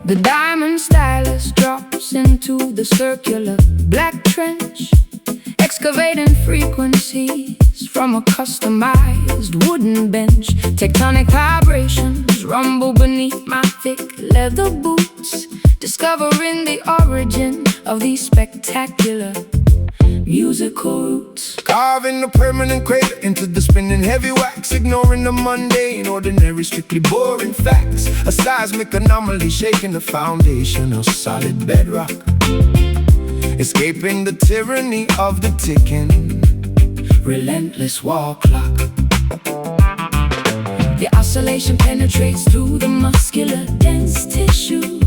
The diamond stylus drops into the circular black trench, excavating frequencies from a customized wooden bench. Tectonic vibrations rumble beneath my thick leather boots, discovering the origin of these spectacular musical roots. Carving a permanent crater into the spinning heavy wax, ignoring the mundane, ordinary, strictly boring facts. A seismic anomaly shaking the foundation of solid bedrock, escaping the tyranny of the ticking, relentless wall clock. The oscillation penetrates through the muscular dense tissue,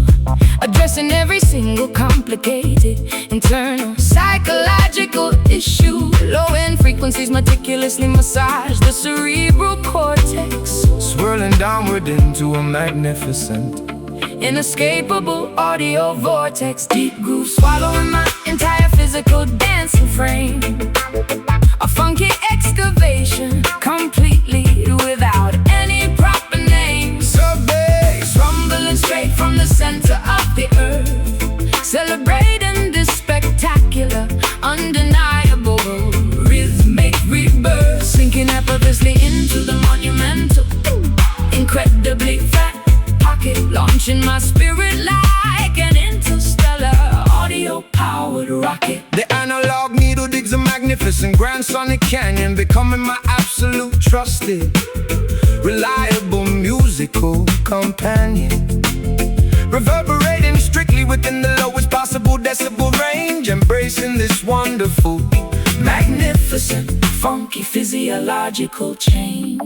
addressing every single complicated internal psychological issue. Low-end frequencies meticulously massage the cerebral cortex, swirling downward into a magnificent, inescapable audio vortex. Deep groove swallowing my entire physical dancing frame, a funky excavation completely without any proper name. sub-bass, Rumbling straight from the center of the earth, celebrating this spectacular, undeniable rhythmic rebirth, sinking effortlessly into the monumental, incredibly fat pocket, launching my spirit like an interstellar audio-powered rocket. The analog needle digs a magnificent grand sonic canyon, becoming my absolute trusted, reliable musical companion, reverberating strictly within the lowest possible decibel range, embracing this wonderful, Magnificent, funky physiological change.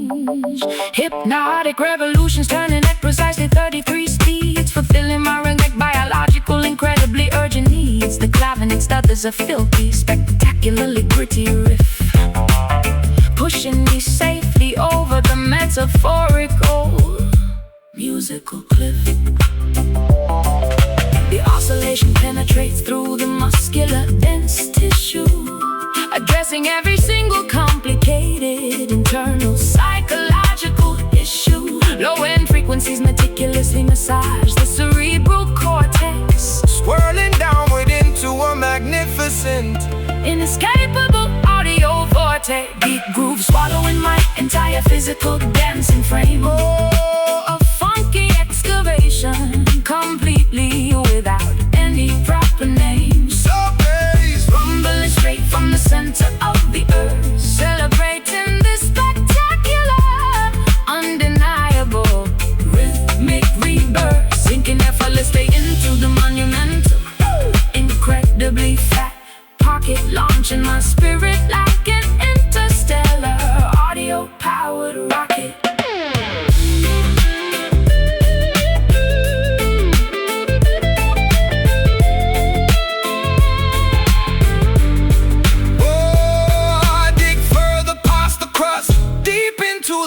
Hypnotic revolutions turning at precisely 33 speeds, fulfilling my reggae biological, incredibly urgent needs. The clavinet stutters a filthy, spectacularly gritty riff, pushing me safely over the metaphorical musical cliff. The oscillation penetrates through the muscular dense tissue, addressing every single complicated internal psychological issue. Low-end frequencies meticulously massage the cerebral cortex, swirling downward into a magnificent, inescapable audio vortex. Deep groove swallowing my entire physical dancing frame, a funky excavation completely without any proper name. sub-bass, Rumbling straight from the center of the earth, celebrating this spectacular, undeniable rhythmic rebirth, sinking effortlessly into the monumental, incredibly fat pocket, launching my spirit like an interstellar audio-powered rocket.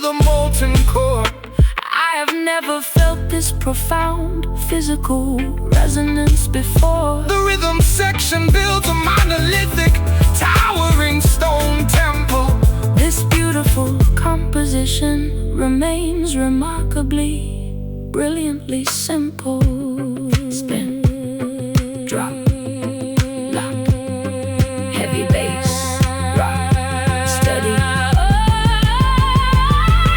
the molten core. I have never felt this profound physical resonance before. The rhythm section builds a monolithic, towering stone temple. This beautiful composition remains remarkably, brilliantly simple. Spin, drop, lock, heavy bass, rock, steady.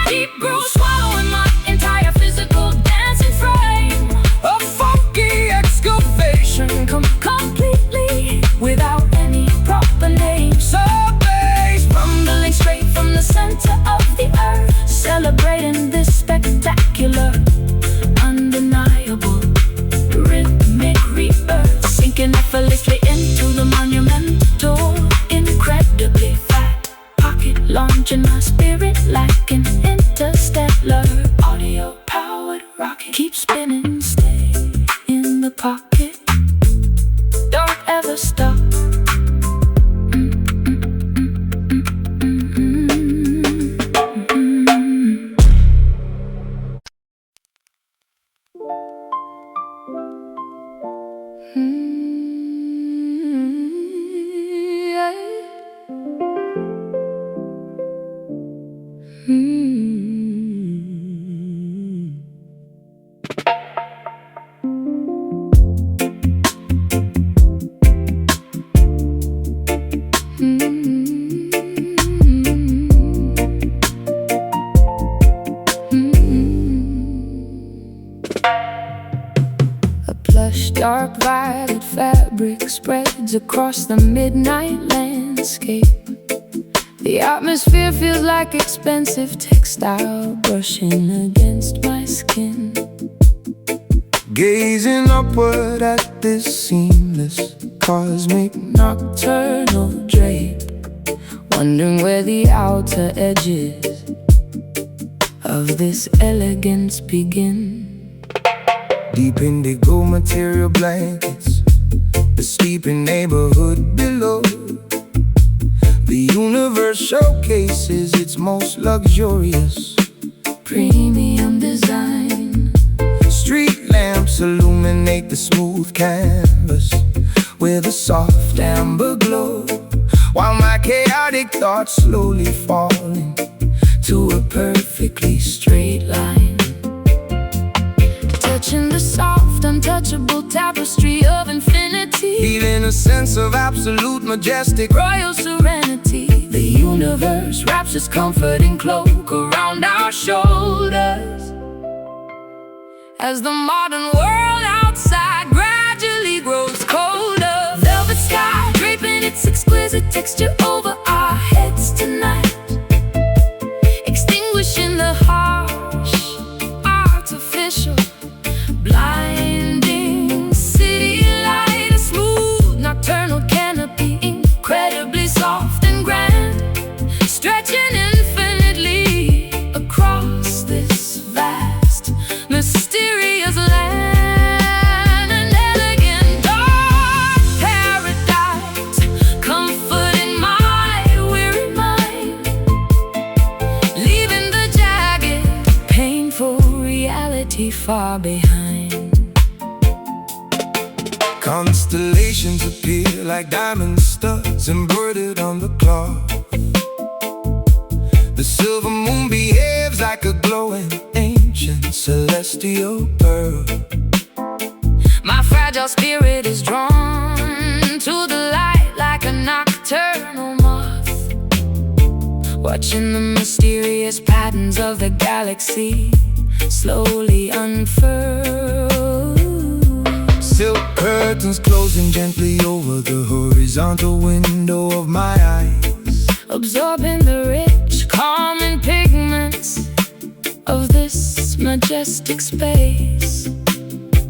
Deep groove swallowing my entire physical dancing frame. A funky excavation, Completely without any proper name. sub-bass, Rumbling straight from the center of the earth, celebrating this spectacular, undeniable rhythmic rebirth, sinking effortlessly into the monumental, incredibly fat pocket, launching my spirit like an interstellar audio-powered rocket. Keep spinning, stay in the pocket, don't ever stop. lush, dark violet fabric spreads across the midnight landscape. The atmosphere feels like expensive textile brushing against my skin. Gazing upward at this seamless cosmic Nocturnal drape, wondering where the outer edges of this elegance begin. deep indigo material blankets, the sleeping neighborhood below. The universe showcases its most luxurious Premium design. Street lamps illuminate the smooth canvas with a soft amber glow, while my chaotic thoughts slowly falling to a perfectly straight line. Touching the soft, untouchable tapestry of infinity, Feeling a sense of absolute majestic royal serenity. The universe wraps its comforting cloak around our shoulders, as the modern world outside gradually grows colder. Velvet sky draping its exquisite texture over our heads tonight, extinguishing the harsh, artificial, blinding city light. A smooth nocturnal canopy, incredibly soft and grand, stretching infinitely across this vast, mysterious land. An elegant dark paradise, comforting my weary mind, leaving the jagged, painful reality far behind. constellations appear like diamond studs embroidered on the cloth. The silver moon behaves like a glowing ancient celestial pearl. My fragile spirit is drawn to the light like a nocturnal moth, watching the mysterious patterns of the galaxy slowly unfurl. Silk curtains closing gently over the horizontal window of my eyes, Absorbing the rich, calming pigments of this majestic space,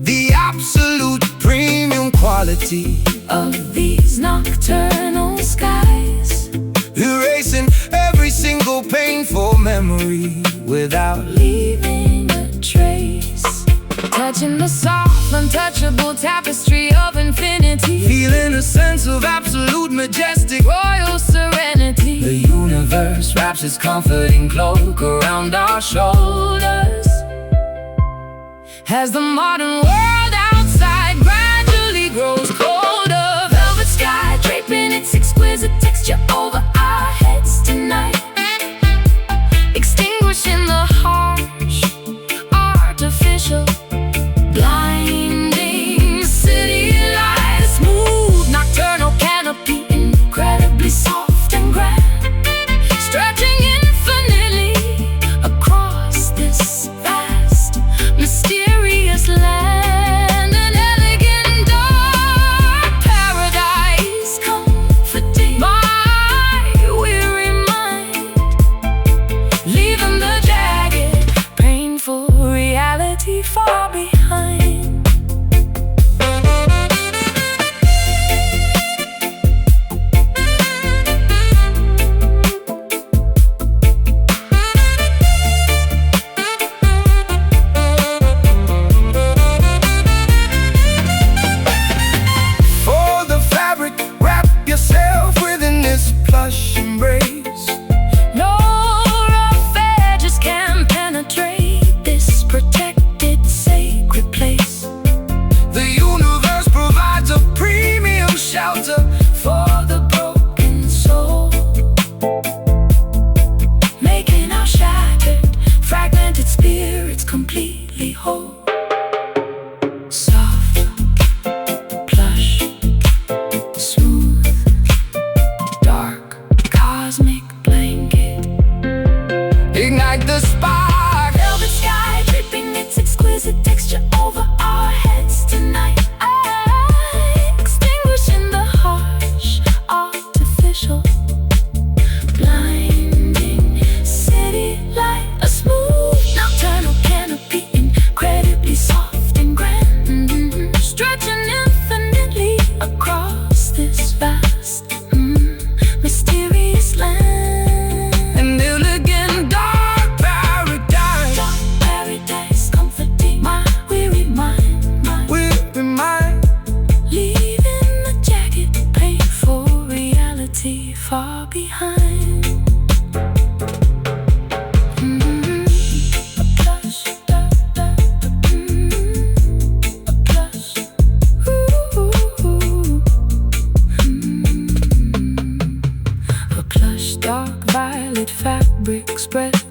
the absolute premium quality of these nocturnal skies, erasing every single painful memory without leaving a trace. Touching the soft, untouchable tapestry of infinity, feeling a sense of absolute majestic royal serenity. The universe wraps its comforting cloak around our shoulders, as the modern world outside gradually grows colder. Velvet sky draping its exquisite texture over our heads tonight, extinguishing the harsh, artificial, blinding city light. A smooth nocturnal canopy, incredibly soft and grand, stretching infinitely across this vast, mysterious land.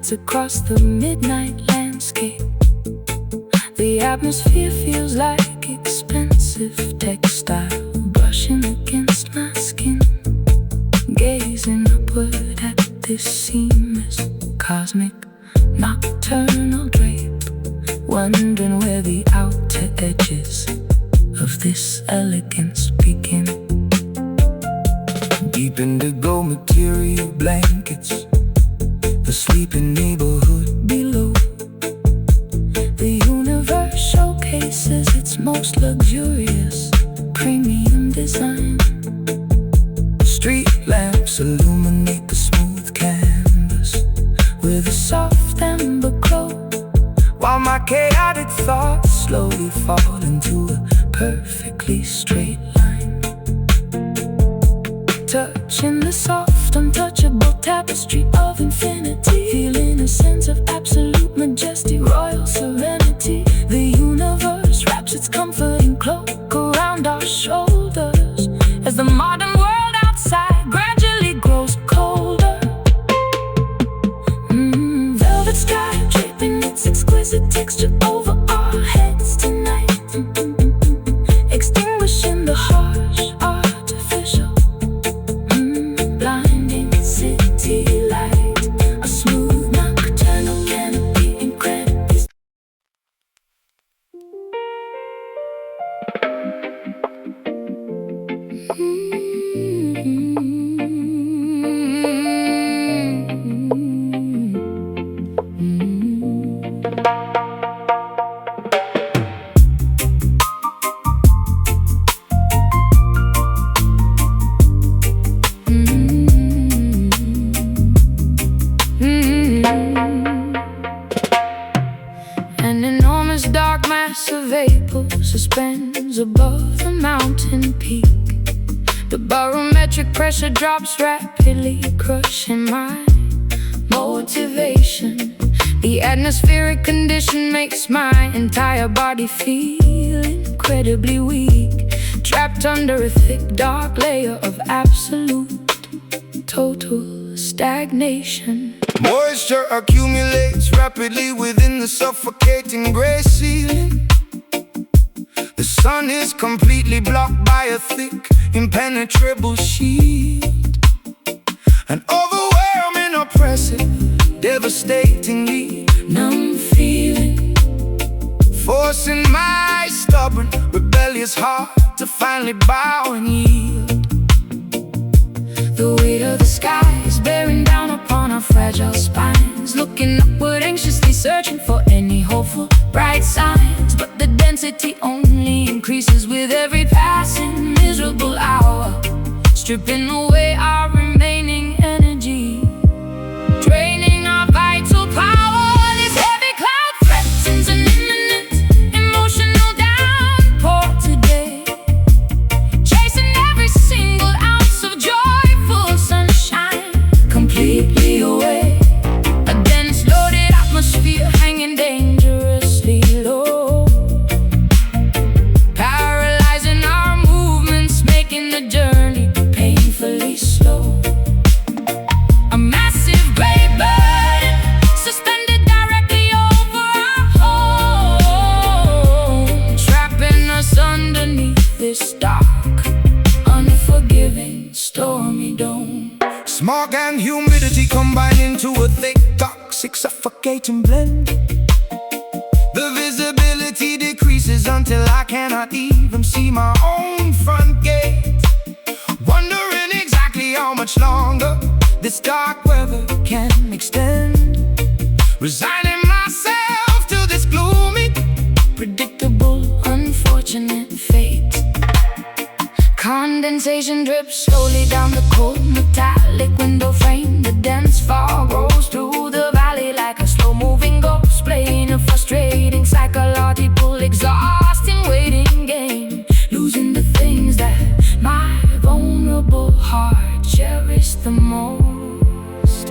fades across the midnight landscape. The atmosphere feels like expensive textile brushing against my skin. Gazing upward at this seamless, cosmic, nocturnal drape, wondering where the outer edges of this elegance begin. Deep indigo material blankets the sleeping neighborhood below. The universe showcases its most luxurious, premium design. Street lamps illuminate the smooth canvas with a soft amber glow, while my chaotic thoughts slowly fall into a perfectly straight line. Touching the soft, untouchable tapestry of infinity, feeling a sense of absolute majesty, royal serenity. The universe wraps its comforting cloak around our shoulders as the modern world outside gradually grows colder. Velvet sky draping its exquisite texture over our heads tonight, extinguishing the harsh artificial blinding city light. A smooth nocturnal canopy incredible. An enormous dark mass of vapor suspends above the mountain peak. The barometric pressure drops rapidly, crushing my motivation. The atmospheric condition makes my entire body feel incredibly weak, trapped under a thick, dark layer of absolute, total stagnation. Moisture accumulates rapidly within the suffocating gray ceiling. The sun is completely blocked by a thick, impenetrable sheet. An overwhelming, oppressive, devastatingly Numb feeling, forcing my stubborn, rebellious heart to finally bow and yield. the weight of the sky is bearing down upon our fragile spines, looking upward, anxiously searching for any hopeful, bright signs. But the density only increases with every passing miserable hour, stripping away our remaining energy, draining our vital power. This heavy cloud threatens an imminent emotional downpour today, chasing every single ounce of joyful sunshine completely away. A dense, loaded atmosphere hanging dangerously low, paralyzing our movements, making the journey painfully slow. A massive gray burden suspended directly over our home, trapping us underneath this dark, unforgiving, stormy dome. Smog and humidity combine into a thick, toxic, suffocating blend. The visibility decreases until I cannot even see my own front gate, wondering exactly how much longer this dark weather can extend. Resigning myself to this gloomy, Predictable, unfortunate fate. Condensation drips slowly down the cold metallic window frame. The dense fog rolls through the valley like a slow-moving ghost, playing a frustrating, psychological, exhausting waiting game, losing the things that my vulnerable heart cherished the most.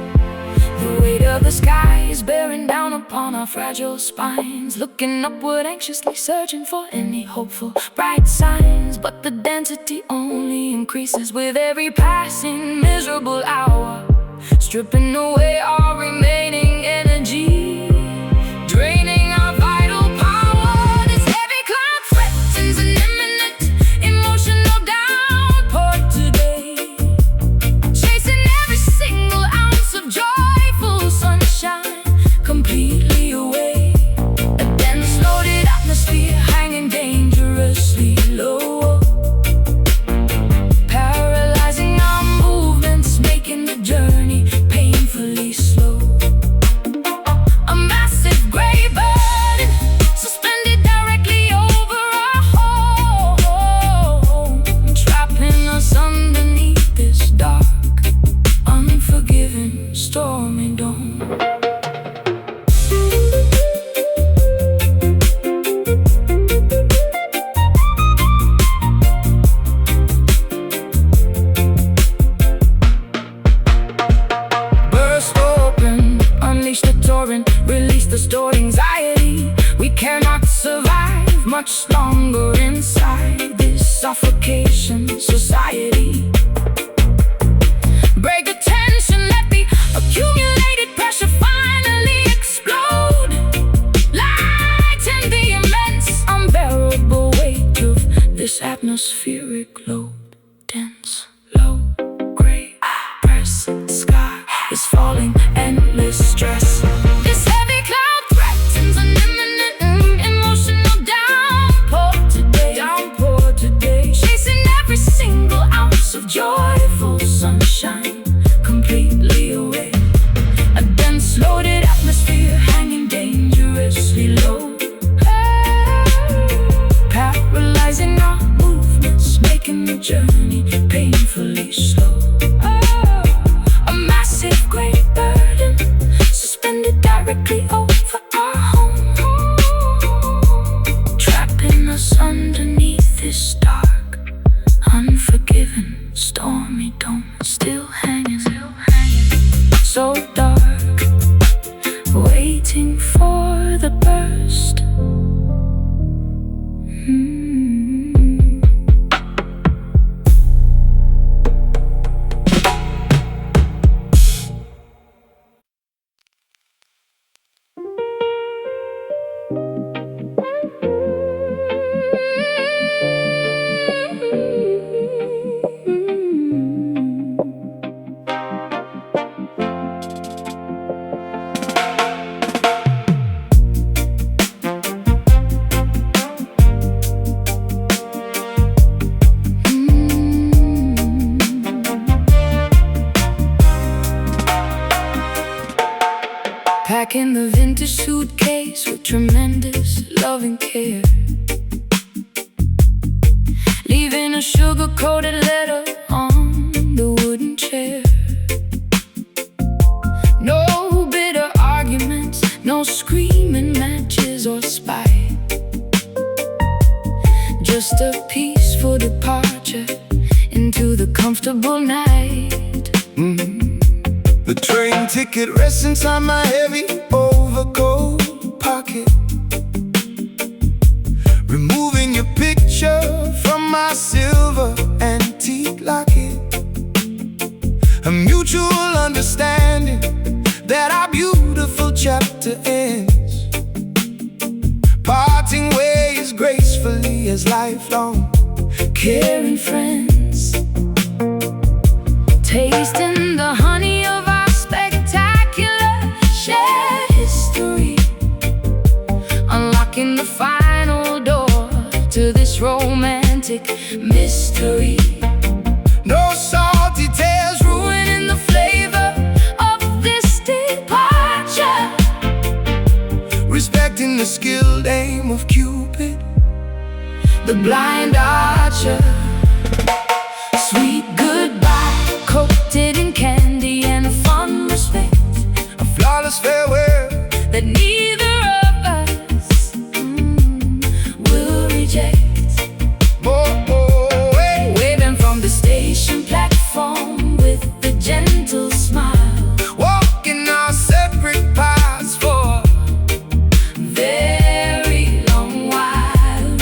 The weight of the sky is bearing down upon our fragile spines, looking upward, anxiously searching for any hopeful, bright signs. But the density only increases with every passing miserable hour, stripping away our remaining energy, longer inside this suffocation society. Break the tension, let the accumulated pressure finally explode. Lighten the immense, unbearable weight of this atmospheric load. Dense, low, gray, oppressive sky is falling, endless stress. This heavy cloud threatens an imminent emotional downpour today, chasing every single ounce of joyful sunshine completely away. A dense, loaded atmosphere hanging dangerously low, paralyzing our movements, making the journey painfully slow. A massive great burden suspended directly over our home, trapping us underneath this dark, unforgiving, stormy dome. Still hanging, so dark, waiting for the burst. Packing the vintage suitcase with tremendous loving care, leaving a sugar-coated letter on the wooden chair. No bitter arguments, no screaming matches or spite, just a peaceful departure into the comfortable night. The train ticket rests inside my heavy overcoat pocket, removing your picture from my silver antique locket. A mutual understanding that our beautiful chapter ends, parting ways gracefully as lifelong caring friends, tasting the honey of our spectacular shared history, unlocking the final door to this romantic mystery. No salty tales Ruining the flavor of this departure, respecting the skilled aim of Cupid, the blind archer. Sweet goodbye, coated in candy and a fond respect, a flawless farewell that neither of us will reject. Waving from the station platform with a gentle smile, walking our separate paths for very long while.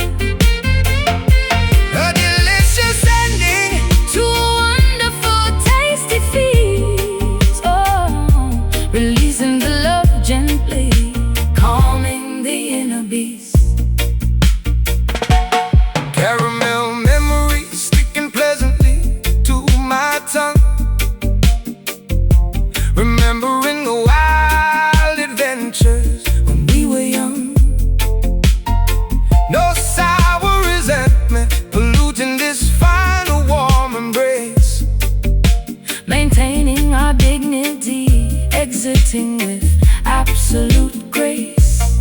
a delicious ending To a wonderful, tasty feast. Oh, releasing the love gently, calming the inner beast. caramel memories sticking pleasantly to my tongue, remembering the wild adventures when we were young. No sour resentment polluting this final warm embrace, Maintaining our dignity, exiting with absolute grace.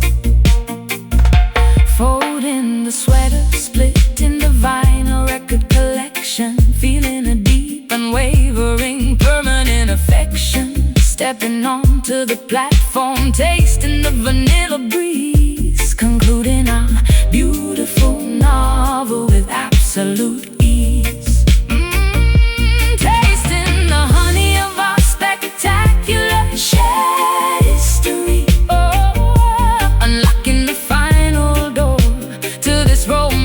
Folding the sweater, splitting the vinyl record collection, feeling a deep, unwavering, permanent affection. Stepping onto the platform, tasting the vanilla breeze, concluding our beautiful novel with absolute ease. Tasting the honey of our spectacular shared history. Oh, unlocking the final door to this romance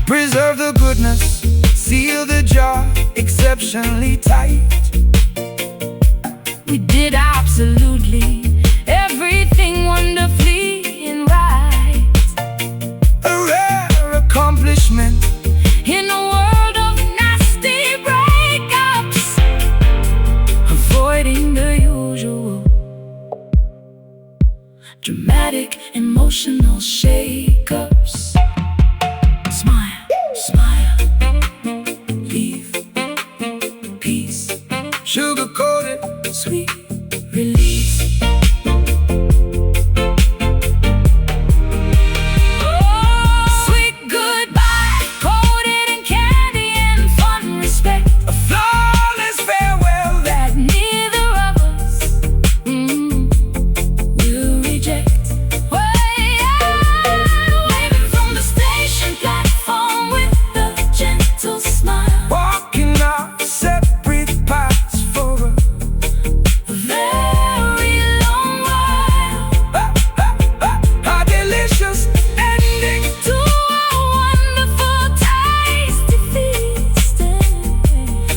Preserve the goodness, seal the jar exceptionally tight. We did absolutely everything wonderfully and right. A rare accomplishment In a world of nasty breakups, avoiding the usual dramatic emotional shake-ups. Smile, smile, leave peace, sugar-coated, sweet release. Sweet goodbye, coated in candy and fun respect. a flawless farewell that That neither of us will reject. Waving from the station platform with a gentle smile. walking our separate paths for A very long while a delicious ending. to a wonderful tasty feast.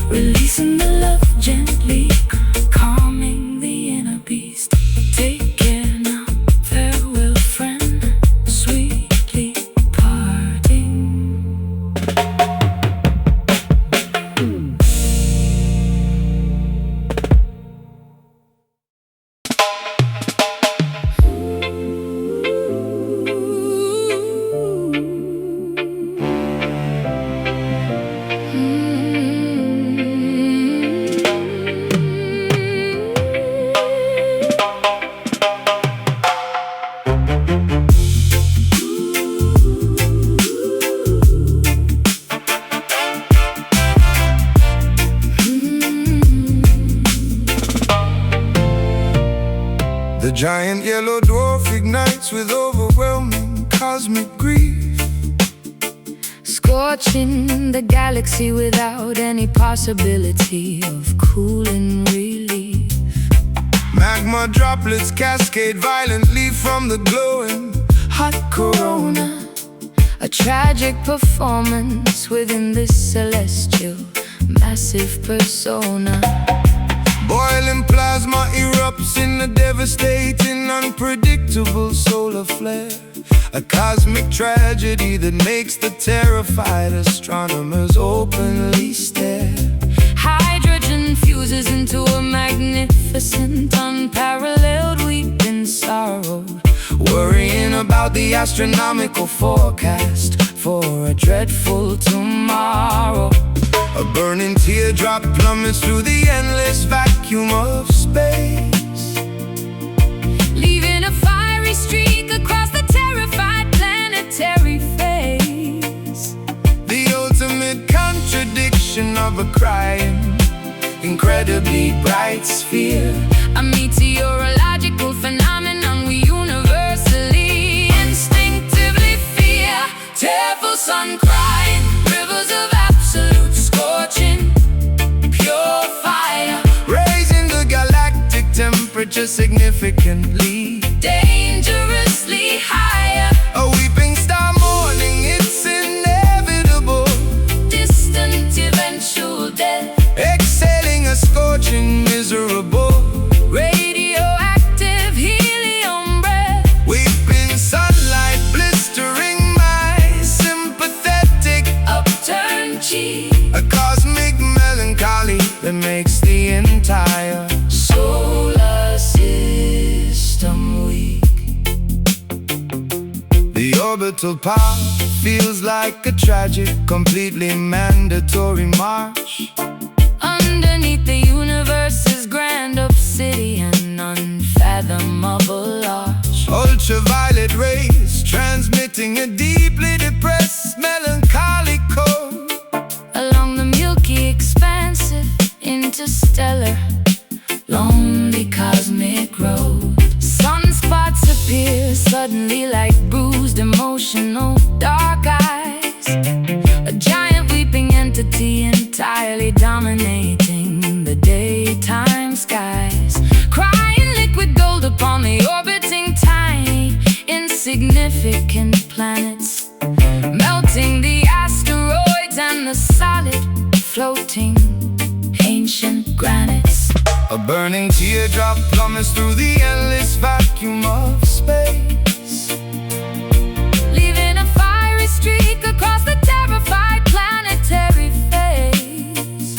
Releasing the love gently, calming the inner beast. Take care now, farewell friend, sweetly parting. The giant yellow dwarf ignites with overwhelming cosmic grief. Scorching the galaxy without any possibility of cooling relief. Magma droplets cascade violently from the glowing hot corona. A tragic performance within this celestial, massive persona. Boiling plasma erupts in a devastating, unpredictable solar flare. A cosmic tragedy that makes the terrified astronomers openly stare. Hydrogen fuses into a magnificent, unparalleled weeping sorrow. Worrying about the astronomical forecast for a dreadful tomorrow. A burning teardrop plummets through the endless vacuum of space, Leaving a fiery streak across the terrified planetary face. the ultimate contradiction of a crying, incredibly bright sphere. A meteorological phenomenon we universally, instinctively fear. Tearful sun crying, rivers of absolute scorching, pure fire. Raising the galactic temperature significantly. Dangerously higher. A weeping star mourning its inevitable, Distant eventual death. exhaling a scorching, miserable, Radioactive helium breath. weeping sunlight blistering my sympathetic. Upturned cheek. A cosmic melancholy that makes the entire Solar system weak. the orbital path feels like a tragic, completely mandatory march. Underneath the universe's grand obsidian, unfathomable arch. Ultraviolet rays transmitting a deeply depressed, melancholic code. Along the milky, expansive, interstellar, lonely cosmic road. Sunspots appear suddenly like bruised, emotional, dark eyes. A giant weeping entity entirely dominating the daytime skies. Crying liquid gold upon the orbiting tiny, insignificant planets. Melting the floating ancient granites. A burning teardrop plummets through the endless vacuum of space, leaving a fiery streak across the terrified planetary phase.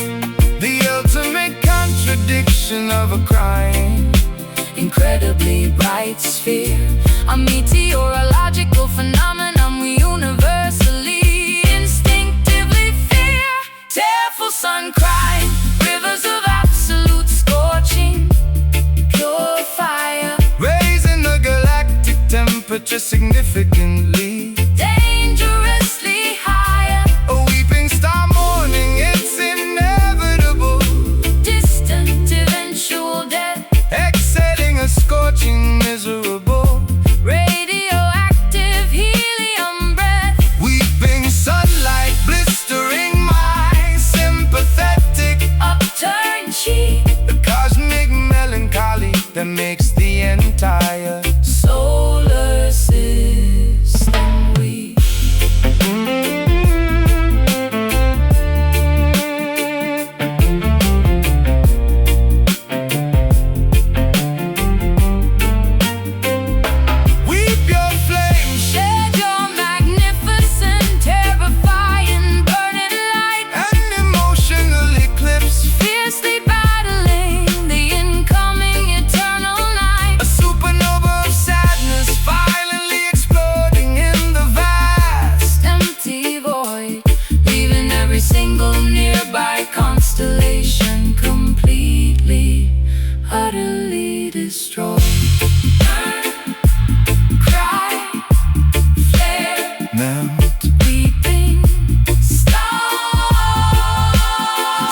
the ultimate contradiction of a crying, Incredibly bright sphere, a meteorological phenomenon we universally, instinctively fear. Tearful sun crying, rivers of absolute scorching, pure fire, raising the galactic temperature significantly. dangerously higher. A weeping star mourning its inevitable, Distant eventual death, exhaling a scorching, miserable, radioactive helium breath. weeping sunlight blistering my sympathetic, Upturned cheek, the cosmic melancholy that makes the entire solar system weak. weep your flames Shed your magnificent, terrifying, burning light, and emotional eclipse, fiercely battling the incoming eternal night. a supernova of sadness violently exploding in the vast. Empty void, leaving every single nearby constellation completely, utterly destroyed. Burn, cry, flare, Melt, weeping star,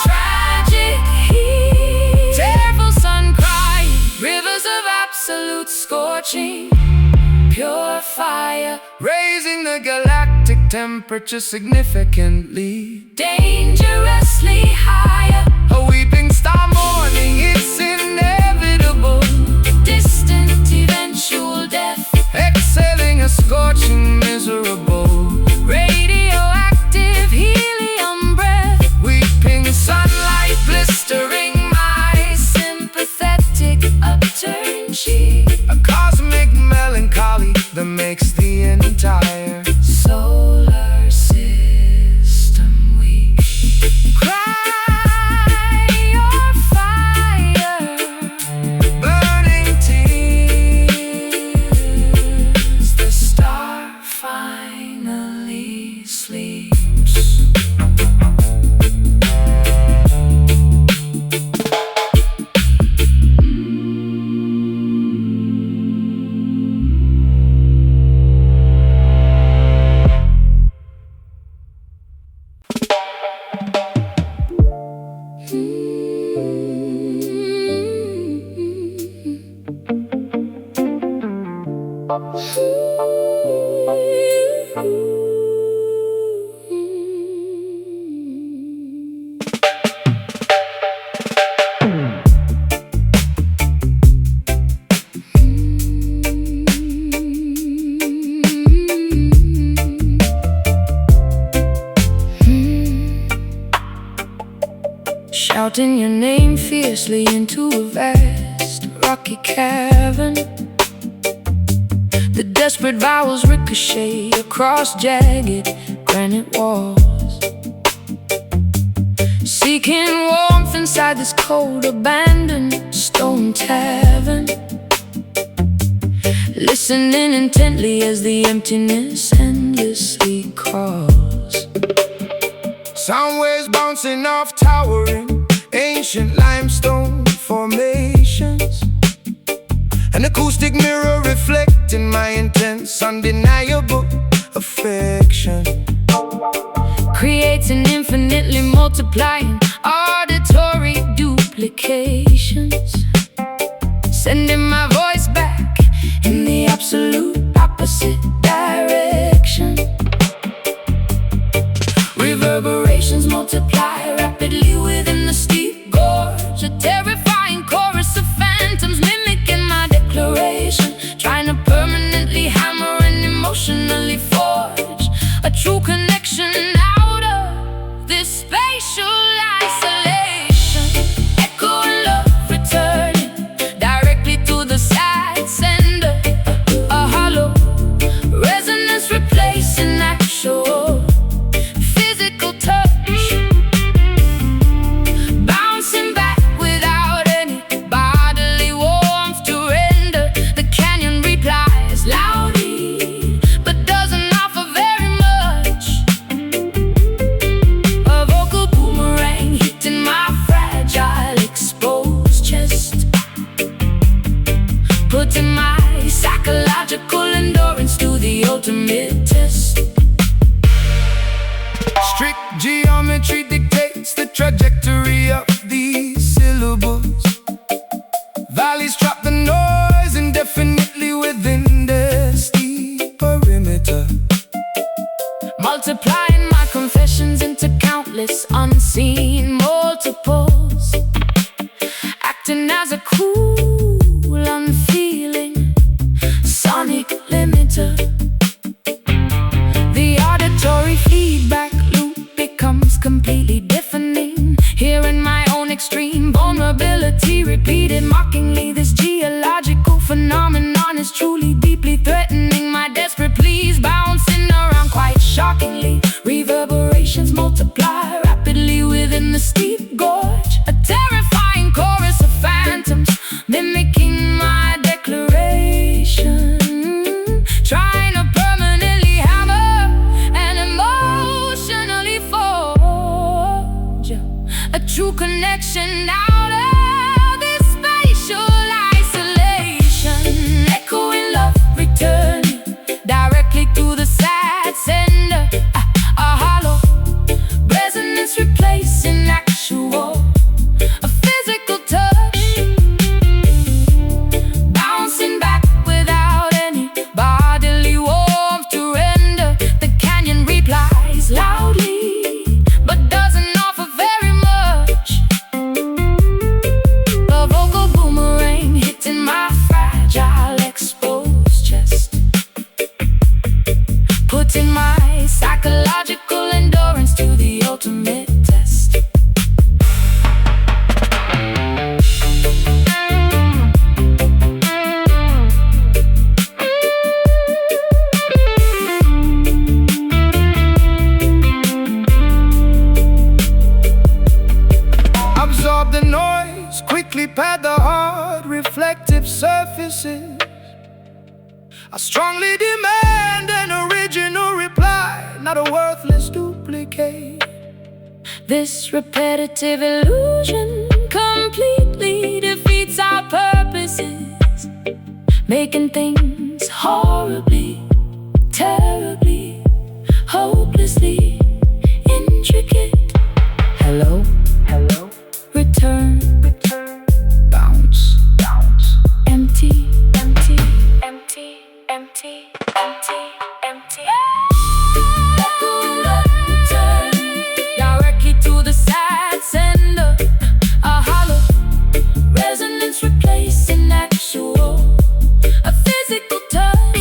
tragic heat, tearful sun crying, rivers of absolute scorching, pure fire, raising the galactic temperature significantly. dangerously higher. A weeping star mourning its inevitable, Distant eventual death, exhaling a scorching, miserable, radioactive helium breath. weeping Sunlight blistering my sympathetic, upturned cheek. a cosmic melancholy that makes the entire Solar system weak. Cry your fire, burning tears. The star finally sleeps. Shouting your name fiercely into a vast rocky cavern. The desperate vowels ricochet across jagged granite walls, seeking warmth inside this cold, abandoned stone tavern. Listening intently as the emptiness endlessly calls. sound waves bouncing off towering ancient limestone formations, an acoustic mirror reflecting my intense, undeniable affection. Creates an infinitely multiplying auditory duplications, sending my voice back in the absolute opposite direction. Reverberations multiply rapidly within the steep gorge, a terrifying chorus of phantoms mimicking my declaration, trying to permanently hammer and emotionally forge a true connection out of this spatial Strict geometry dictates the trajectory of these syllables. Valleys trap the noise indefinitely within their steep perimeter. Multiplying my confessions into countless unseen multiples, acting as a cool, unfeeling sonic limiter. The auditory feedback loop becomes completely deafening. Hearing my own extreme vulnerability repeated mockingly, this geological phenomenon is truly deeply threatening. My desperate pleas bouncing around quite shockingly. Reverberations multiply rapidly within the steep gorge, a terrifying chorus of phantoms mimicking my declaration, trying to permanently hammer and emotionally forge a true connection out of this spatial isolation. Echoing love returning directly to the sad sender, a hollow resonance replacing actual, a physical touch, bouncing back without any bodily warmth to render. The canyon replies loudly, but doesn't offer very much. The vocal boomerang hitting my fragile exposed chest, putting my psychological endurance to the ultimate test. Absorb the noise, quickly pad the hard reflective surfaces. I strongly demand an original reply, not a worthless duplicate. This repetitive illusion completely defeats our purposes, making things horribly, terribly, hopelessly intricate. Hello, hello, return, return, bounce, bounce, empty, empty, empty, empty, empty, empty. Directly to the sad sender, a hollow resonance replacing actual, a physical touch,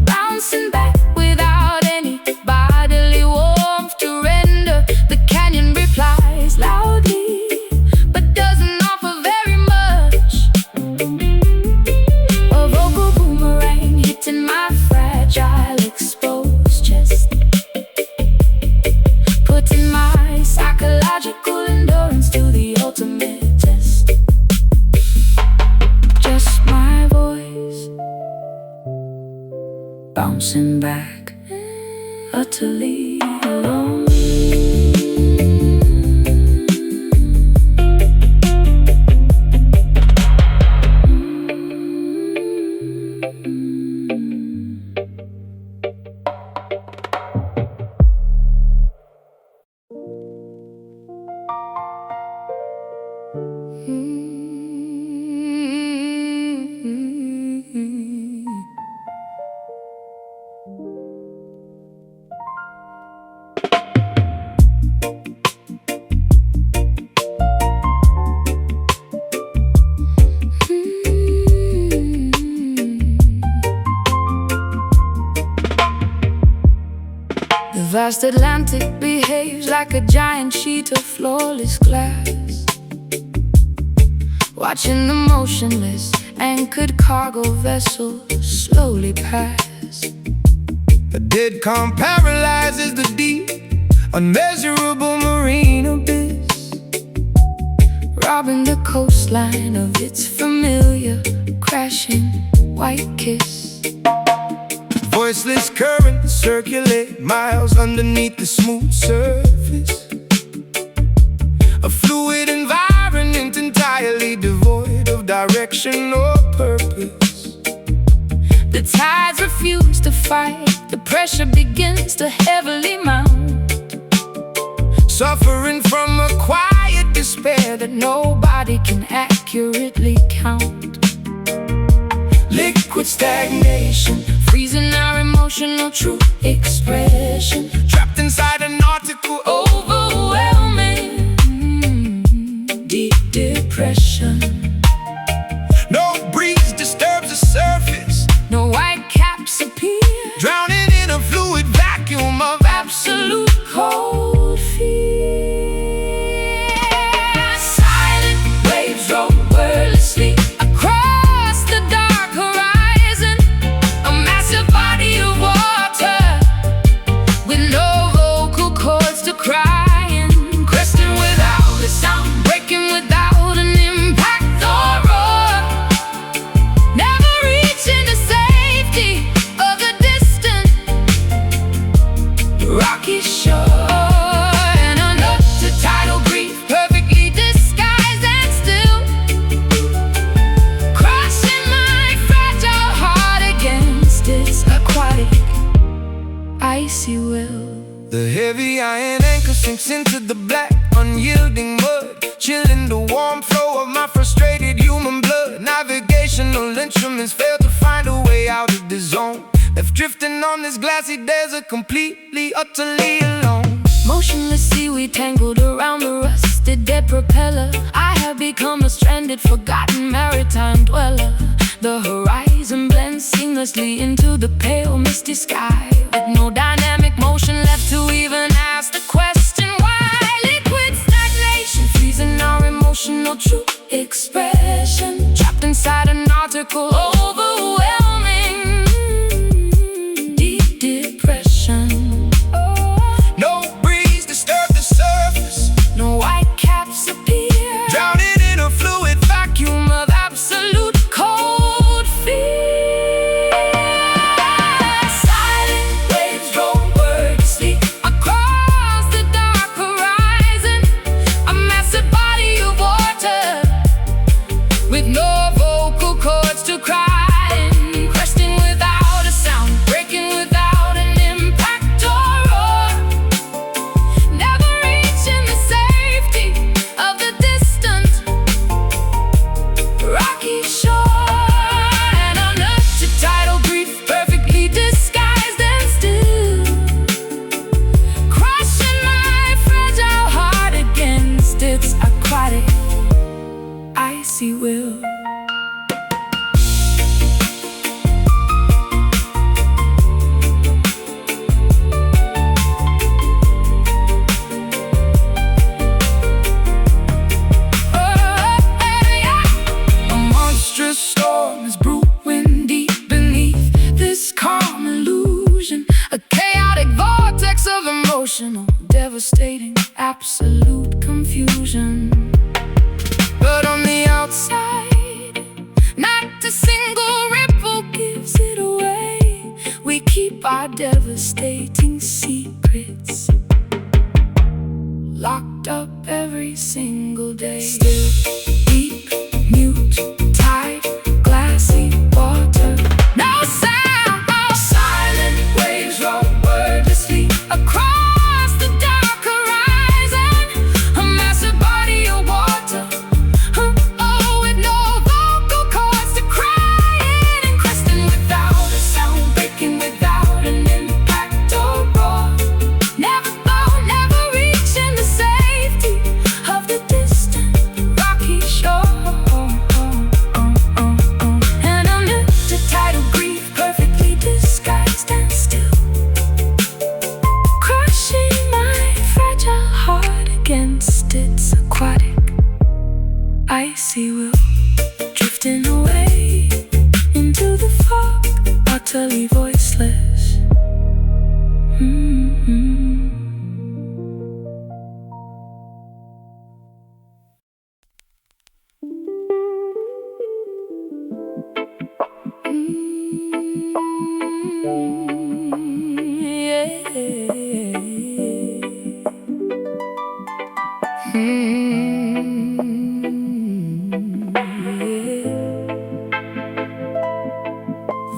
bouncing back without any bodily warmth to render. The canyon replies loudly, but doesn't offer very much. A vocal boomerang hitting my fragile exposed chest, putting my psychological endurance to the ultimate test. Just my voice bouncing back, utterly alone. The vast Atlantic behaves like a giant sheet of flawless glass, watching the motionless anchored cargo vessel slowly pass. A dead calm paralyzes the deep, unmeasurable marine abyss, robbing the coastline of its familiar crashing white kiss. Voiceless currents circulate miles underneath the smooth surface, a fluid environment entirely devoid of direction or purpose. The tides refuse to fight, the pressure pressure begins to heavily mount, suffering from a quiet despair that nobody can accurately count. Liquid stagnation, freezing our emotional true expression, trapped inside an article, overwhelming, deep depression. No breeze disturbs the surface, no white caps appear, drowning in a fluid vacuum of absolute cold fear. Silent waves roll wordlessly across the dark horizon, a massive body of water with no vocal cords to cry in, cresting without a sound, breaking without an impact or roar, never reaching the safety of the distant rocky shore. And under the tidal grief, perfectly disguised and still, crushing my fragile heart against its aquatic icy will. the heavy iron anchor sinks into the black, unyielding mud, chilling the warm flow of my frustrated human blood. Navigational instruments fail to find a way out of the zone, left drifting on this glassy desert, completely, utterly alone. Motionless seaweed tangled around the rusted dead propeller, I have become a stranded, forgotten maritime dweller. The horizon blends seamlessly into the pale, misty sky, with no dynamic motion left to even ask the question why. Liquid stagnation, freezing our emotional true expression, trapped inside an article, overwhelming, deep depression. No breeze disturbs the surface, No white caps appear, drowning in a fluid vacuum of absolute cold fear. Silent waves roll wordlessly across the dark horizon, a massive body of water with no vocal cords to cry in, cresting without a sound, breaking without an impact or roar, never reaching the safety of the distant rocky shore. And under the tidal grief, perfectly disguised and still, crushing my fragile heart against its aquatic icy will. A monstrous storm is brewing deep beneath this calm illusion, a chaotic vortex of emotional, devastating, absolute confusion. But on the outside, not a single ripple gives it away. We keep our devastating secrets locked up every single day. Still, deep, mute, tide, glassy water, no sound. Silent waves roll wordlessly across the dark horizon, a massive body of water, with no vocal cords to cry in, and cresting without a sound, breaking without an impact or roar, never reaching the safety of the distant rocky shore. And under the tidal grief, perfectly disguised and still, crushing my fragile heart against its aquatic icy will, drifting away into the fog, utterly voiceless.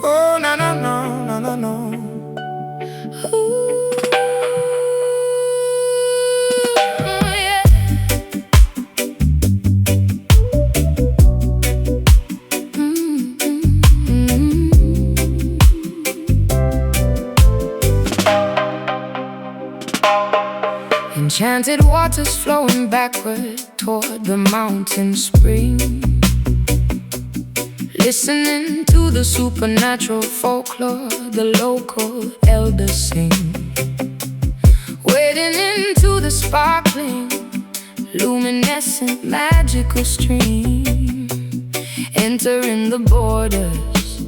Oh, no, no, no, no, no, no. Enchanted waters flowing backward toward the mountain spring. Listening to the supernatural folklore the local elders sing. Wading into the sparkling, luminescent, magical stream. Entering the borders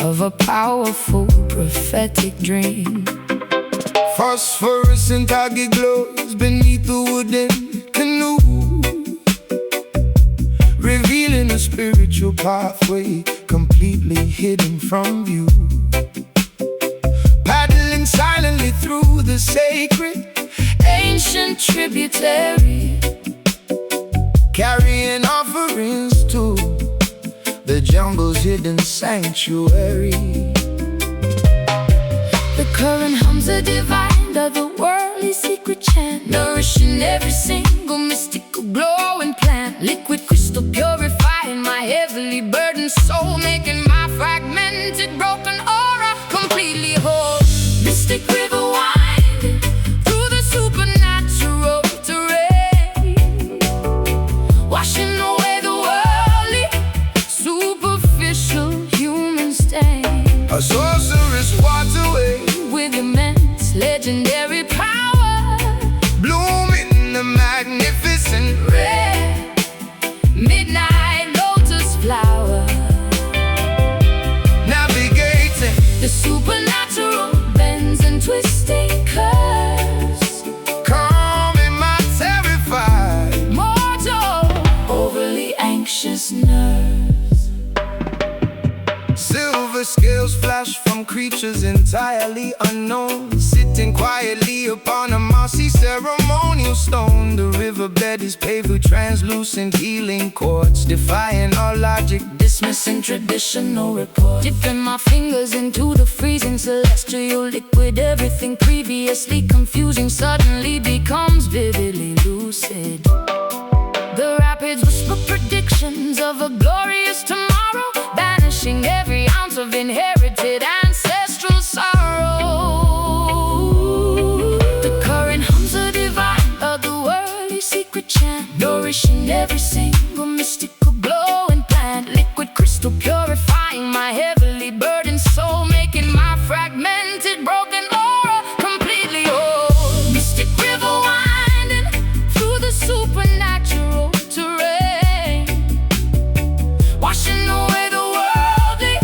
of a powerful prophetic dream. Phosphorescent algae glows beneath the wooden canoe, revealing a spiritual pathway completely hidden from view. Paddling silently through the sacred Ancient tributary, carrying offerings to the jungle's hidden sanctuary. the current hums a divine, otherworldly secret chant, nourishing every single mystical glowing plant. Liquid crystal purifying my heavily burdened soul, making my fragmented broken aura completely whole. Mystic river winding through the supernatural terrain, washing away the worldly, superficial human stain. A sorceress waterway With immense legendary power, blooming the magnificent red midnight lotus flower. navigating The supernatural bends and twisting curves, calming my terrified mortal, overly anxious nerves. silver scales flash from creatures entirely unknown, sitting quietly upon a mossy ceremonial stone. The riverbed is paved with translucent healing quartz, defying all logic, Dismissing traditional report, dipping my fingers into the freezing celestial liquid. Everything previously confusing suddenly becomes vividly lucid. The rapids whisper predictions of a glorious tomorrow, banishing every ounce of inherited ancestral sorrow. The current hums a divine, otherworldly secret chant, nourishing every single mystical glowing plant. Liquid crystal purifying my heavily burdened soul, making my fragmented broken aura completely whole. Mystic river winding through the supernatural terrain, washing away the worldly,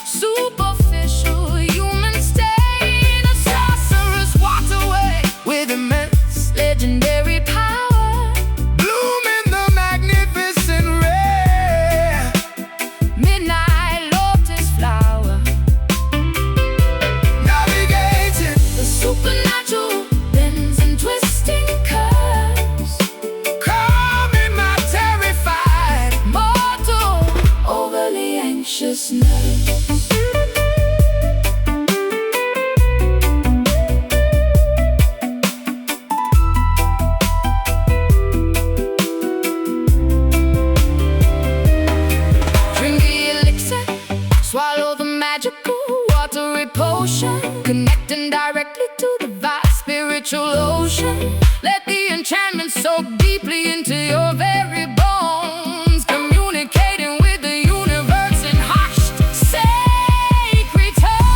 superficial human stain. A sorcerer's waterway with immense legendary power, blooming the magnificent red midnight lotus flower. navigating The supernatural bends and twisting curves, calming my terrified mortal, overly anxious nerves. Drink the elixir, swallow the magical watery potion, connecting directly to the vast spiritual ocean. Let the enchantment soak deeply into your very bones, communicating with the universe in hushed sacred tones.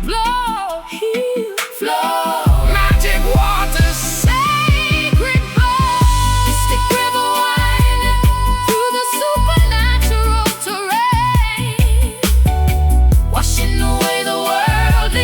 Blow, heal, flow, magic waters sacred blood. Mystic river winding through the supernatural terrain, washing away the worldly,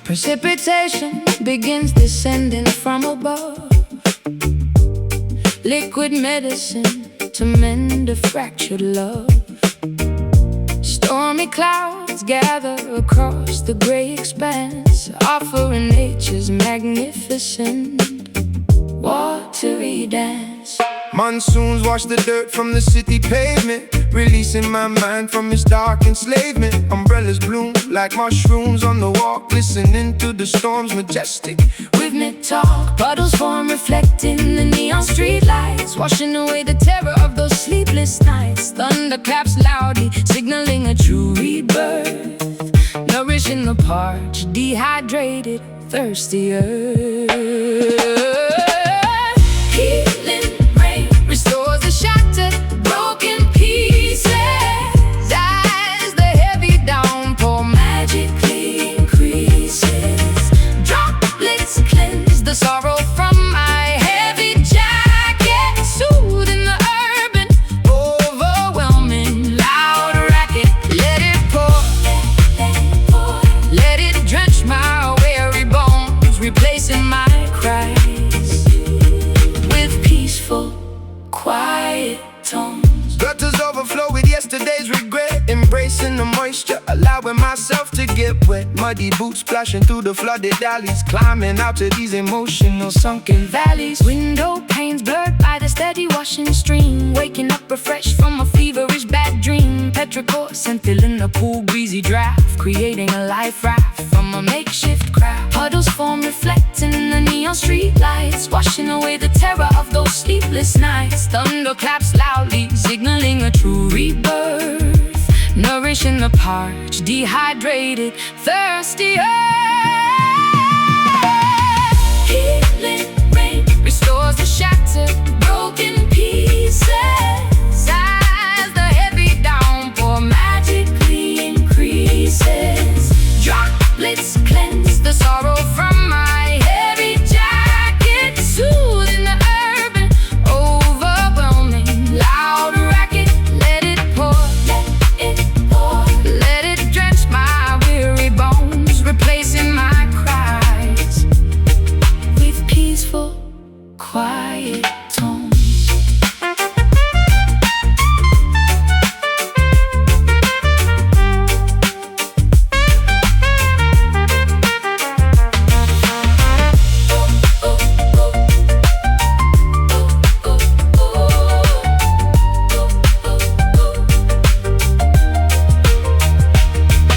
Precipitation begins descending from above. Liquid medicine to mend a fractured love. Stormy clouds gather across the gray expanse, offering nature's magnificent watery dance. Monsoons wash the dirt from the city pavement, releasing my mind from its dark enslavement. Umbrellas bloom like mushrooms on the walk, listening to the storm's majestic rhythmic talk. Puddles form reflecting the neon street lights, washing away the terror of those sleepless nights. Thunder claps loudly, signaling a true rebirth, nourishing the parched, dehydrated, thirsty earth. Healing rain restores the shattered, broken pieces. As the heavy downpour magically increases, droplets cleanse the sorrow from my heavy jacket, soothing the urban, overwhelming, loud racket. Let it pour, let it drench my weary bones, replacing my cries with peaceful, quiet tones. Gutters overflow with yesterday's regret, embracing the moisture, allowing myself to get wet. Muddy boots splashing through the flooded alleys, climbing out to these emotional sunken valleys. Window panes blurred by the steady washing stream, waking up refreshed from a feverish bad dream. Petrichor scent filling the cool breezy draft, creating a life raft from a makeshift craft. Puddles form reflecting the neon street lights, washing away the terror of those sleepless nights. Thunder claps loudly, signaling a true rebirth, nourishing the parched, dehydrated, thirsty earth. Healing rain restores the shattered, broken pieces. As the heavy downpour magically increases, droplets cleanse the sorrow from my heavy jacket, soothing the urban, overwhelming, loud racket. Let it pour, let it drench my weary bones, replacing my cries with peaceful, quiet tones.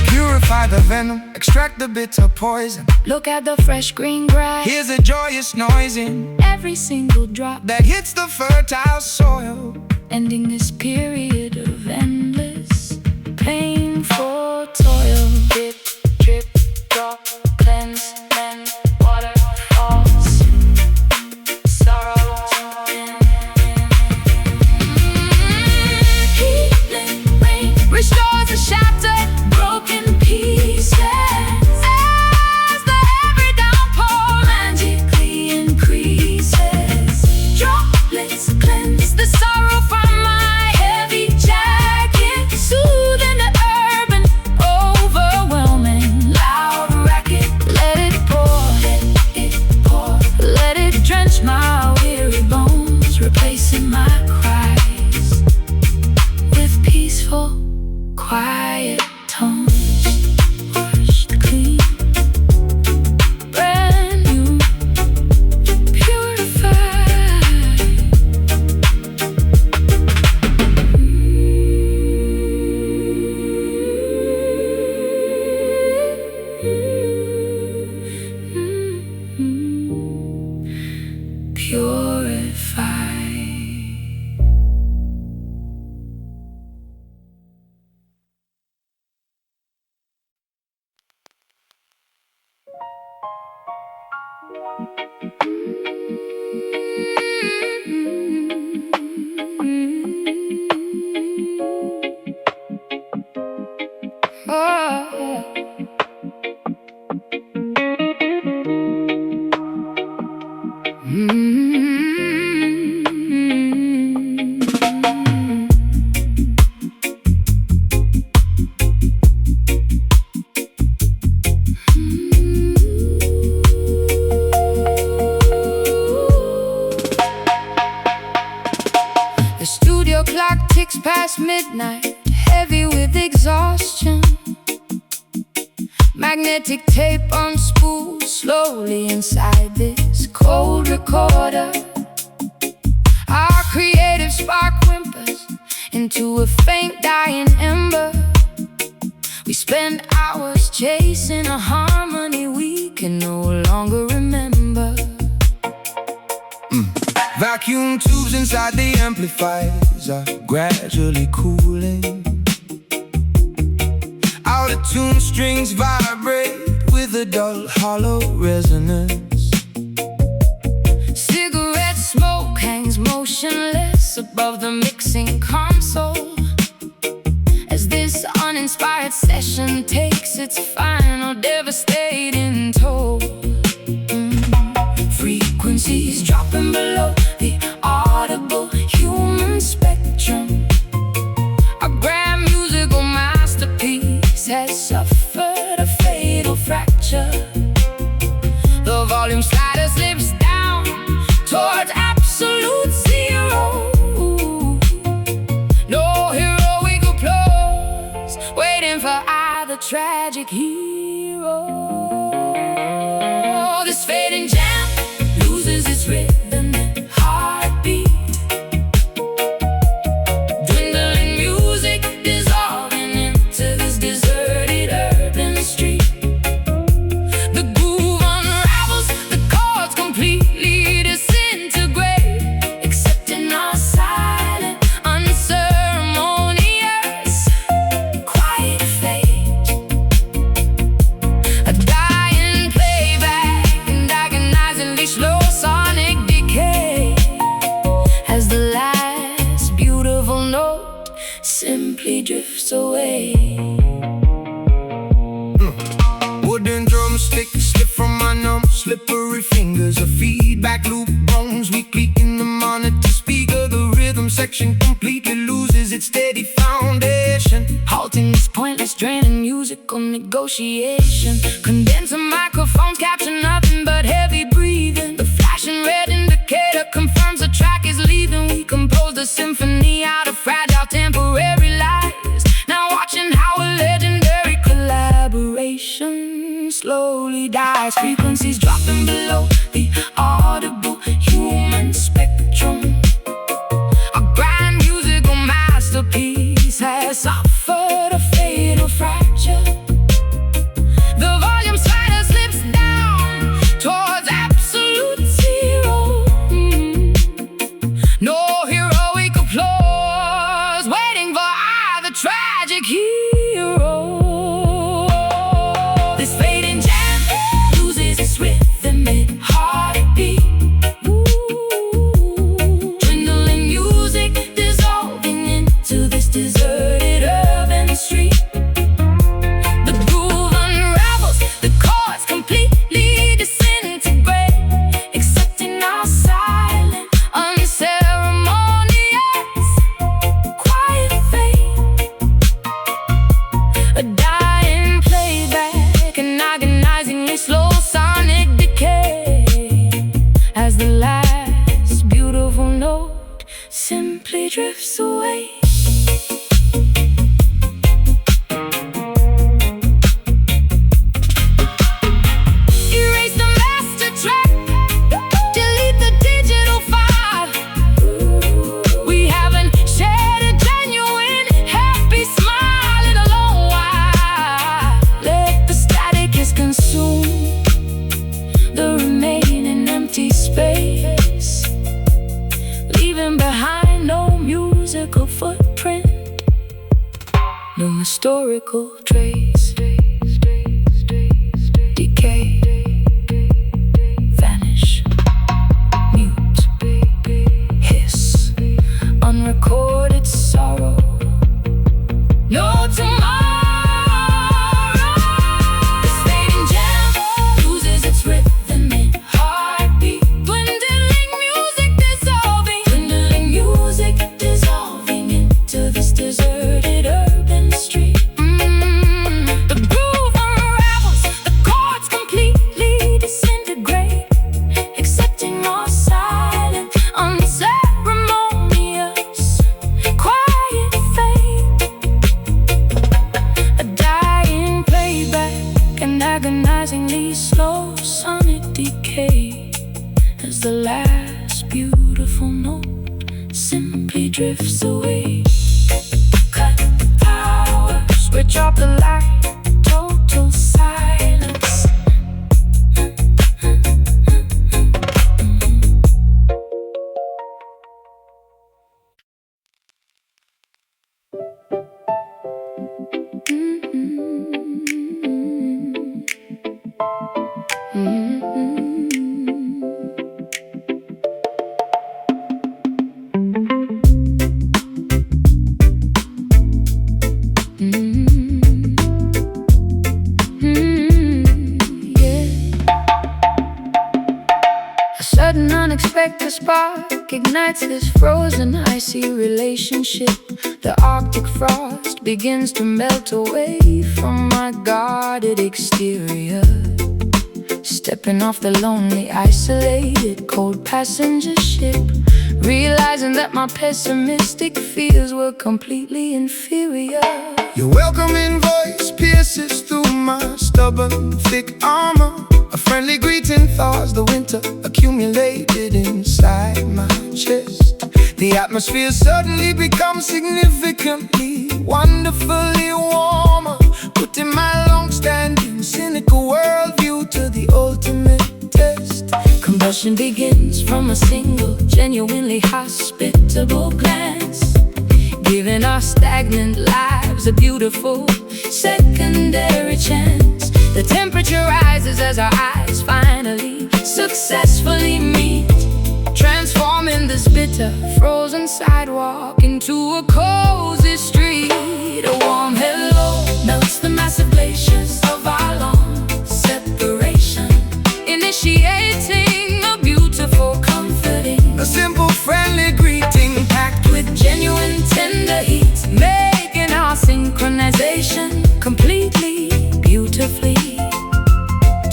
Purify the venom, extract the bitter poison. Look at the fresh green grass, Here's a joyous noise in every single drop, that hits the fertile soil. ending this period of endless, painful toil. Drip, drip, drop, cleanse, mend, water falls, sorrow. Healing rain restores the shattered, broken pieces. As the heavy downpour magically increases, droplets cleanse the sorrow from my head. The studio clock ticks past midnight, heavy with exhaustion. Magnetic tape unspooled slowly inside this cold recorder. Our creative spark whimpers into a faint dying ember. We spend hours chasing a harmony we can no longer remember. Vacuum tubes inside the amplifiers are gradually cooling. Out-of-tune strings vibrate with a dull, hollow resonance. Cigarette smoke hangs motionless above the mixing console as this uninspired session takes its final devastating toll. Frequencies dropping below the audible human spectrum. Our grand musical masterpiece has suffered a fatal fracture. The volume slider slips down towards absolute zero. No heroic applause waiting for either tragic hero. This fading jam loses its rhythm and heartbeat. Dwindling music dissolving into this deserted urban street. The groove unravels, the chords completely disintegrate, accepting our silent, unceremonious, quiet fate. A dying playback and agonizingly slow sonic decay as the last beautiful note simply drifts away. Wooden drumsticks slip from my numb, slippery fingers. A feedback loop bones weakly in the monitor speaker. The rhythm section completely loses its steady foundation, Halting this pointless draining musical negotiation. Condenser microphones capture nothing but heavy breathing. The flashing red indicator confirms the track is leaving. We composed a symphony out of fragile temporary lies, now watching how a legendary collaboration slowly dies. Frequencies dropping below the audible human spectrum. A grand musical masterpiece has suffered a fatal fracture. The volume slider slips down towards absolute zero. No heroic applause waiting for either tragic hero. This fading jam loses its rhythm and heartbeat. Dwindling music dissolving into this deserted urban street. The groove unravels, the chords completely disintegrate, accepting our silent, unceremonious, quiet fate. A dying playback and agonizingly slow sonic decay as the last beautiful note simply drifts away. Erase the master track, delete the digital file. We haven't shared a genuine, happy smile in a long while. Let the static is consumed, the remaining empty space, leaving behind no musical footprint, no historical trace. Decay, vanish, mute, hiss, unrecorded sorrow. No tomorrow. This fading jam loses its rhythm and heartbeat. Dwindling music dissolving into this deserted urban street. The groove unravels, the chords completely disintegrate, accepting our silent, unceremonious, drifts away. Cut power, switch off the light, total silence. A sudden unexpected spark ignites this frozen icy relationship. The Arctic frost begins to melt away from my guarded exterior. Stepping off the lonely, isolated, cold passenger ship, realizing that my pessimistic fears were completely inferior. Your welcoming voice pierces through my stubborn, thick armor. A friendly greeting thaws the winter accumulated inside my chest. The atmosphere suddenly becomes significantly, wonderfully warmer, putting my long-standing cynical worldview to the ultimate test. Combustion begins from a single, genuinely hospitable glance, giving our stagnant lives a beautiful secondary chance. The temperature rises as our eyes finally successfully meet, transforming this bitter, frozen sidewalk into a cozy street. A warm hello melts the massive glaciers of our long separation, initiating a beautiful, comforting, A simple, friendly greeting packed with genuine tender heat, making our synchronization completely, beautifully,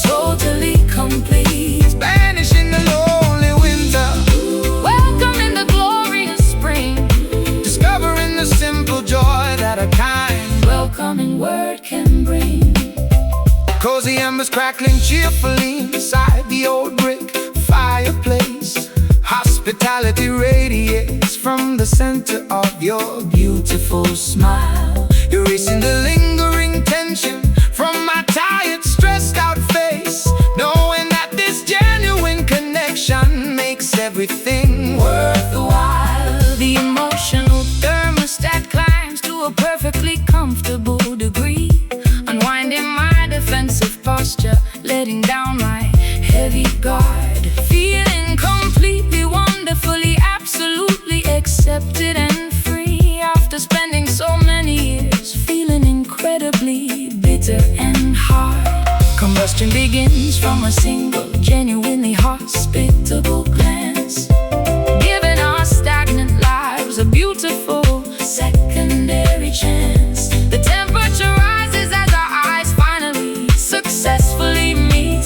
totally complete. banishing the lonely winter, Welcoming the glorious spring, discovering the simple joy that a kind, welcoming word can bring. cozy embers crackling cheerfully inside the old brick fireplace. Hospitality radiates from the center of your beautiful smile, erasing the lingering tension from my tired, stressed out face, knowing that this genuine connection makes everything worth The while the emotional thermostat climbs to a perfectly comfortable degree, unwinding my defensive posture, letting down my heavy guard, feeling completely, wonderfully, absolutely accepted and free. After spending so many years feeling incredibly bitter and hard, combustion begins from a single, genuinely hospitable glance, giving our stagnant lives a beautiful secondary chance. The temperature rises as our eyes finally successfully meet,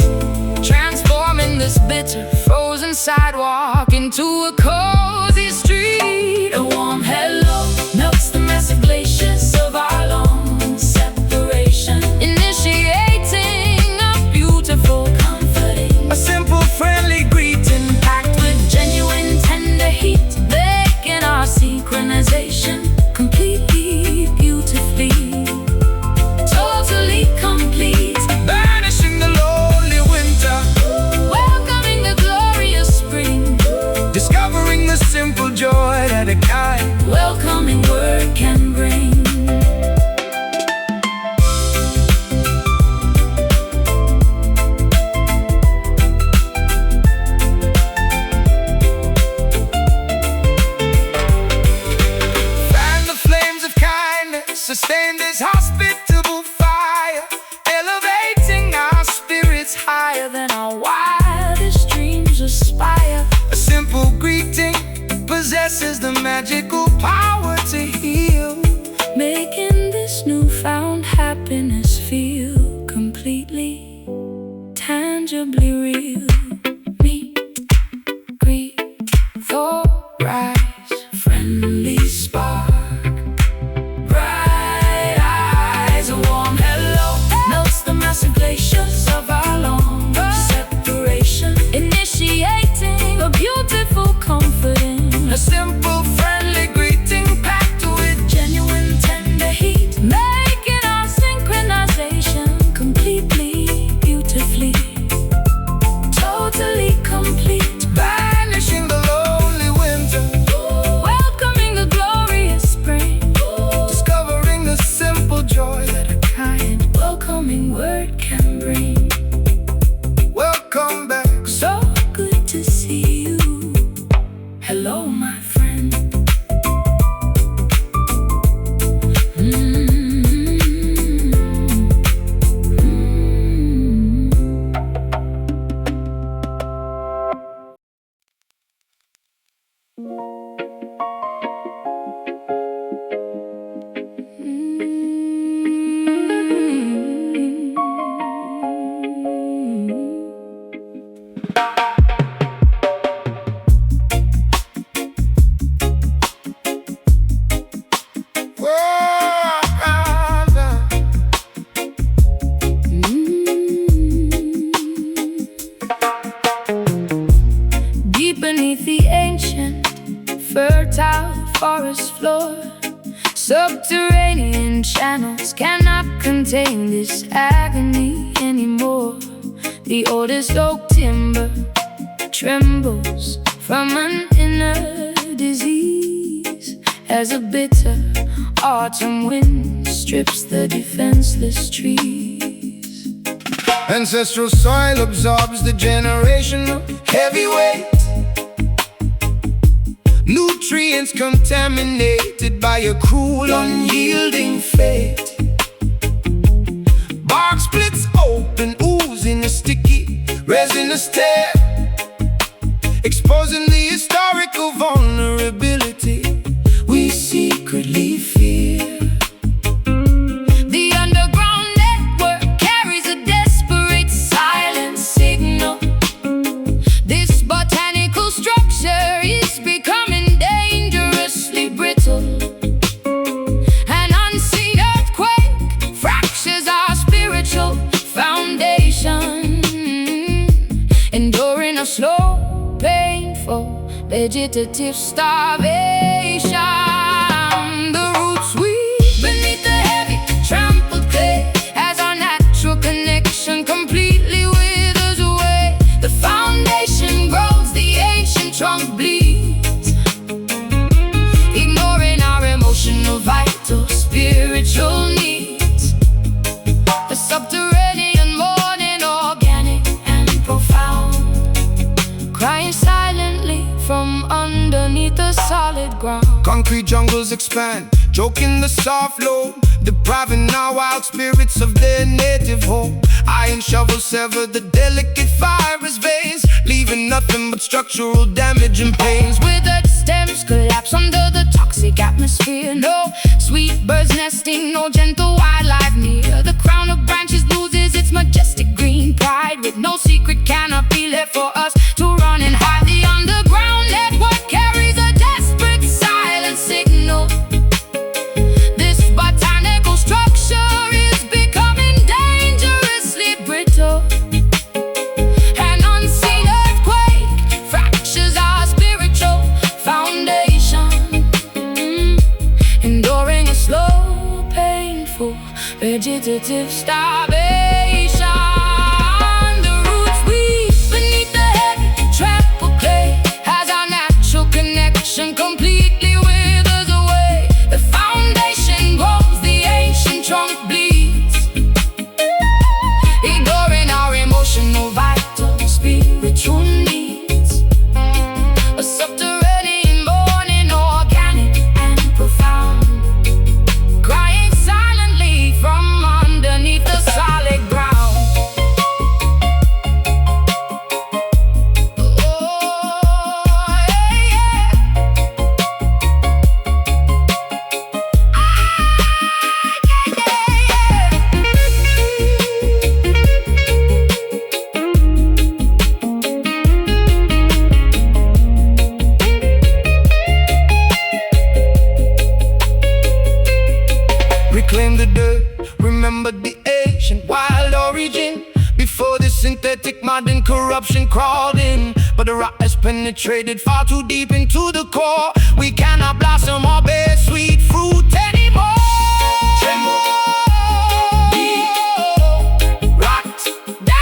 transforming this bitter, frozen sidewalk into a cozy street. A warm hello melts the massive glaciers of our long separation, initiating a beautiful, comforting, a simple, friendly greeting packed with genuine tender heat, making our synchronization completely, beautifully, totally complete. banishing the lonely winter, Welcoming the glorious spring, discovering the simple joy that a kind, welcoming word can bring. fan the flames of kindness, sustain this hospitable fire, elevating our spirits Higher than our wildest dreams aspire. A simple greeting possesses the magical power to heal, Making this newfound happiness feel completely, tangibly real. Meet, greet, thaw, rise, friendly spark, bright eyes. A warm hello melts the massive glaciers of our long separation, initiating a beautiful, comforting, a simple, friendly greeting forest floor. Subterranean channels cannot contain this agony anymore. The oldest oak timber trembles from an inner disease as a bitter autumn wind strips the defenseless trees. Ancestral soil absorbs the generational heavy weight. Nutrients contaminated by a cruel, unyielding fate. Bark splits open, oozing a sticky, resinous tear, exposing the historical vulnerability we secretly fear. The underground network carries a desperate silent signal. This botanical structure is becoming dangerously brittle. An unseen earthquake fractures our spiritual foundation, enduring a slow, painful, vegetative starvation. The roots weep beneath the heavy, trampled clay as our natural connection completely withers away. The foundation grows, the ancient trunk bleeds, ignoring our emotional, vital, spiritual needs. A subterranean mourning, organic and profound, crying silently from underneath the solid ground. Concrete jungles expand, choking the soft loam, depriving our wild spirits of their native home. Iron shovels sever the delicate fibrous veins, leaving nothing but structural damage and pains. Withered stems collapse under the toxic atmosphere. No sweet birds nesting, no gentle wildlife near. The crown of branches loses its majestic green pride, with no secret canopy left for us to run and hide. The underground network carries a desperate silent signal. This botanical structure is becoming dangerously brittle. An unseen earthquake fractures our spiritual foundation, enduring a slow, painful, vegetative starvation. The roots weep beneath the heavy, trampled clay as our natural connection completely withers away. The foundation grows, the ancient trunk bleeds, ignoring our emotional, vital, spiritual needs. A subterranean mourning, organic and profound, crying silently from underneath the solid ground. Oh, yeah, yeah. Reclaim the dirt, remember the ancient wild origin. Before this synthetic modern corruption crawled in, but the rot has penetrated far too deep into the core. We cannot blossom or bear sweet fruit anymore. Tremble, rot, die.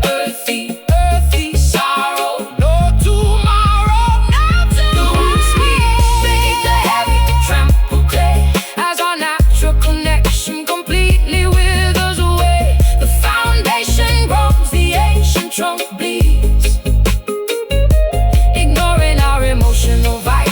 Earthy sorrow, no tomorrow, now The roots weep beneath the heavy, trampled clay as our natural connection completely withers away. The foundation grows, the ancient trunk bleeds, ignoring our emotional, vital,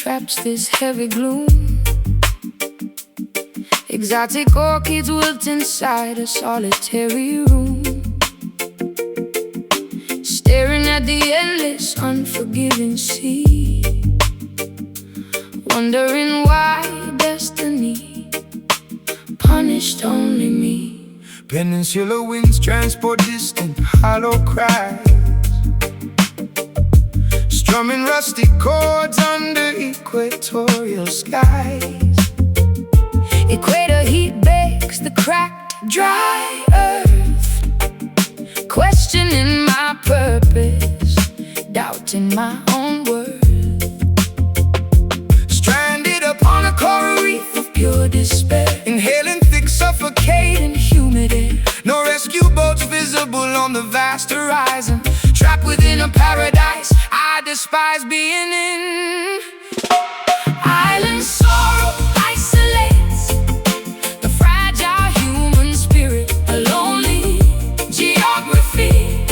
traps this heavy gloom. Exotic orchids wilt inside a solitary room, staring at the endless, unforgiving sea, wondering why destiny punished only me. Peninsula winds transport distant hollow cries, strumming rusty chords under equatorial skies. Equator heat bakes the cracked, dry earth, questioning my purpose, doubting my own worth. Stranded upon a coral reef Of pure despair, inhaling thick, suffocating humidity. no rescue boats visible on the vast horizon. Trapped within a paradise I despise being in. Island sorrow isolates the fragile human spirit, a lonely geography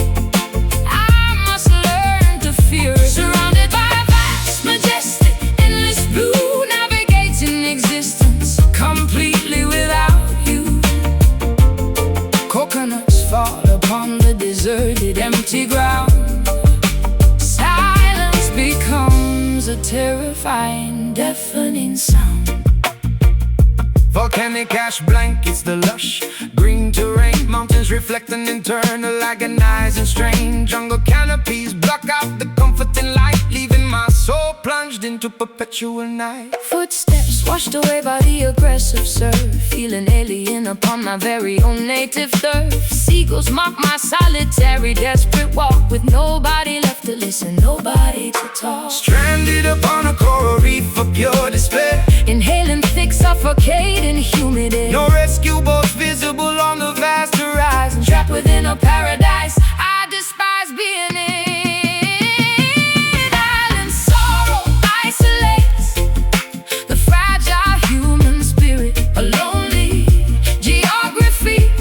I must learn to fear. Surrounded by vast, majestic, endless blue, navigating existence completely without you. Coconuts fall upon the deserted, empty ground. Silence becomes a terrifying, deafening sound. Volcanic ash blankets the lush green terrain. Mountains reflecting internal agonizing strain. Jungle canopies block out the comforting light, leaving my soul plunged into perpetual night. Footsteps washed away by the aggressive surf, feeling alien upon my very own native turf. Seagulls mock my solitary, desperate walk, with nobody left to listen, nobody to talk. Stranded upon a coral reef of pure despair, Inhaling thick, suffocating humidity. no rescue boats visible on the vast horizon. Trapped within a paradise I despise being in. Island sorrow isolates the fragile human spirit, a lonely geography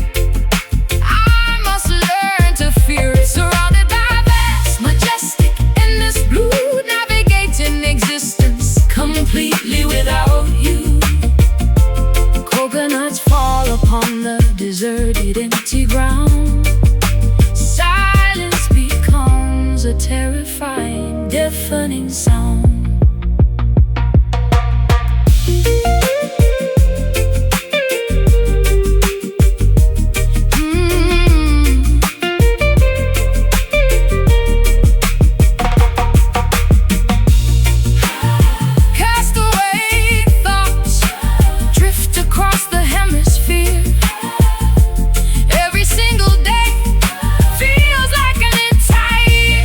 I must learn to fear it. Surrounded by vast, majestic, endless blue, navigating existence completely without you. Coconuts fall upon the deserted, empty ground. Silence becomes a terrifying, deafening sound. Castaway thoughts drift across the hemisphere. Every single day feels like an entire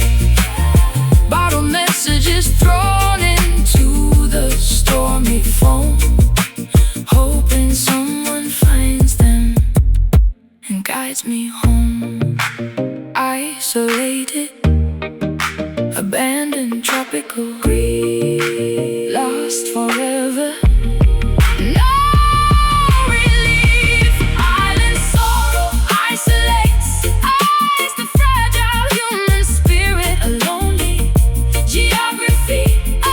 bottle messages thrown into the stormy foam, hoping someone finds them and guides me home. Isolated, abandoned, tropical, grief, lost forever. No relief. Island sorrow isolates the fragile human spirit, a lonely geography I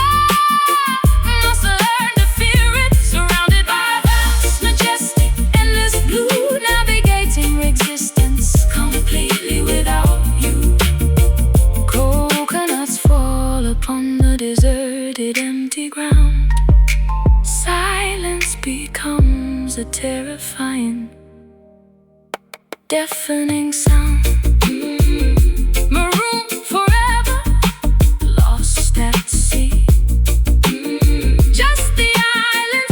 must learn to fear it. Surrounded by vast, majestic, endless blue, navigating existence completely without you. Coconuts fall upon the deserted, empty ground. Silence becomes a terrifying, deafening sound. Maroon forever, lost at sea. Just the island.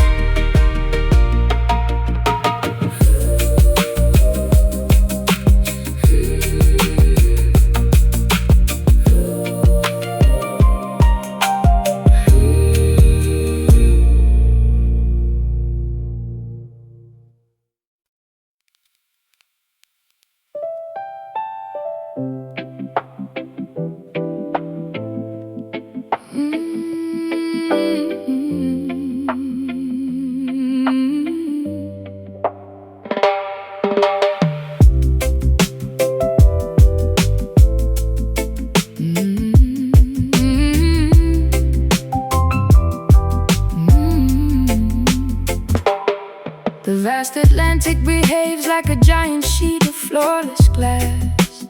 Atlantic behaves like a giant sheet of flawless glass,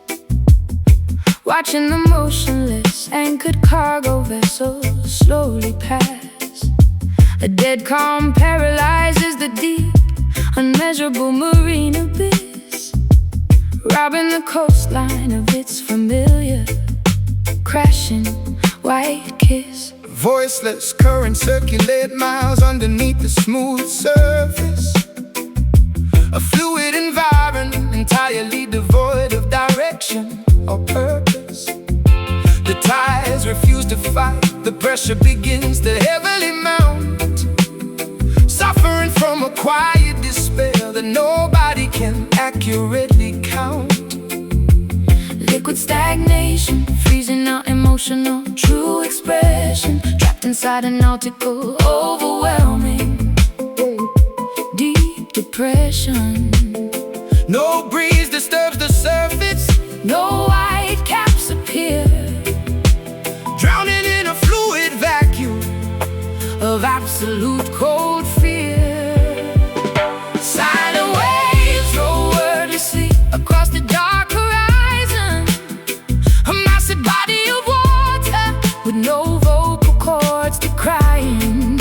watching the motionless anchored cargo vessels slowly pass. A dead calm paralyzes the deep, unmeasurable marine abyss, robbing the coastline of its familiar, crashing white kiss. Voiceless currents circulate miles underneath the smooth surface, a fluid environment entirely devoid of direction or purpose. The tides refuse to fight, the pressure begins to heavily mount, suffering from a quiet despair that nobody can accurately count. Liquid stagnation, freezing out emotional true expression, trapped inside a nautical overwhelming deep depression. No breeze disturbs the surface, no white caps appear, drowning in a fluid vacuum of absolute cold fear. Silent waves roll wordlessly across the dark horizon, a massive body of water with no vocal cords to crying,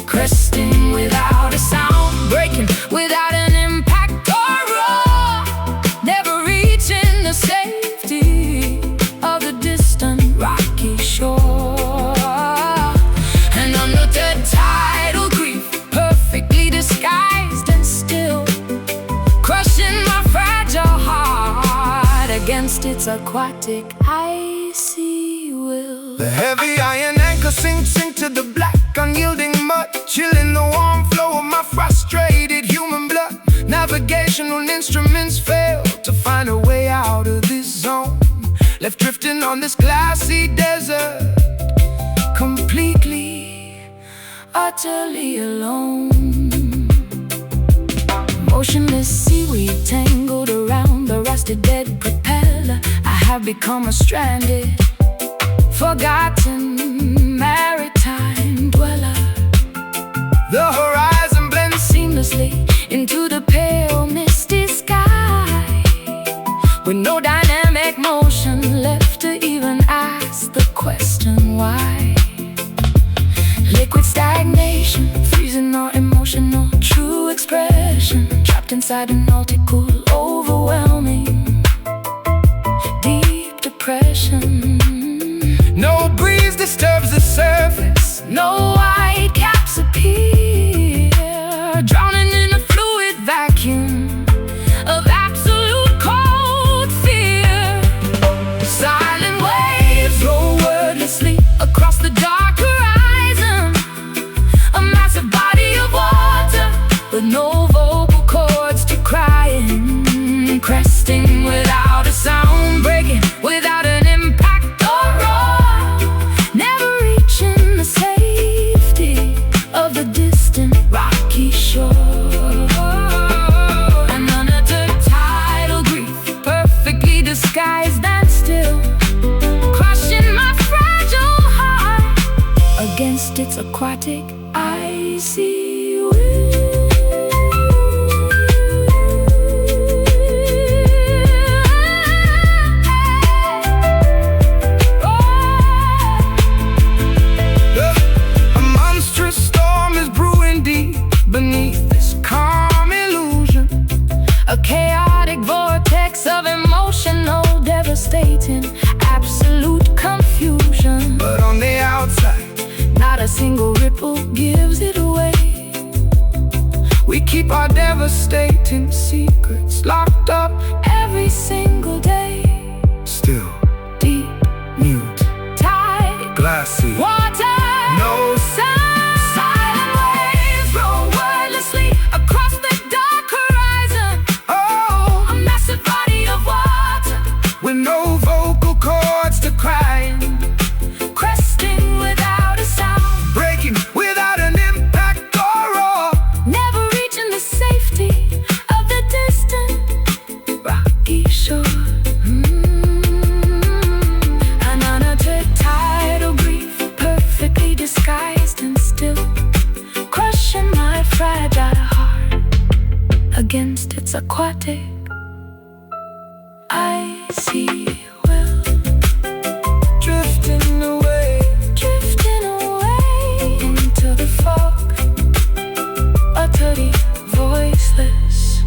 cresting without a sound, breaking without an impact or roar, never reaching the safety of the distant rocky shore. And under the tidal grief, perfectly disguised and still, crushing my fragile heart against its aquatic icy will. The heavy iron anchor sinks into the black unyielding mud, chilling the warm flow of my frustrated human blood. Navigational instruments fail to find a way out of this zone, left drifting on this glassy desert, completely, Utterly alone. Motionless seaweed tangled around the rusted dead propeller. I have become a stranded, forgotten maritime dweller. the horizon blends Seamlessly into the pale misty sky, with no dynamic motion left to even ask the question why. Liquid stagnation, freezing our emotional true expression, trapped inside a nautical overwhelming deep depression. No breeze disturbs the surface, No white caps appear, drowning in a fluid vacuum of absolute cold fear. Silent waves roll wordlessly across the dark horizon, a massive body of water with no vocal cords to crying, cresting without a sound, breaking without an impact or roar, never reaching the safety of the distant rocky shore. And under the tidal grief, perfectly disguised and still, crushing my fragile heart against its aquatic icy will. a monstrous storm is brewing deep beneath this calm illusion, A chaotic vortex of emotional devastating absolute confusion. but on the outside Not a single ripple gives it away. we keep our devastating secrets locked up, Every single day, still deep mute, tide, glassy, water, no sound. Silent waves roll wordlessly across the dark horizon, oh, a massive body of water with no vocal cords to crying, cresting without a sound, breaking without an impact or roar. never reaching the safety of the distant rocky shore. empty will, drifting away into the fog, utterly voiceless.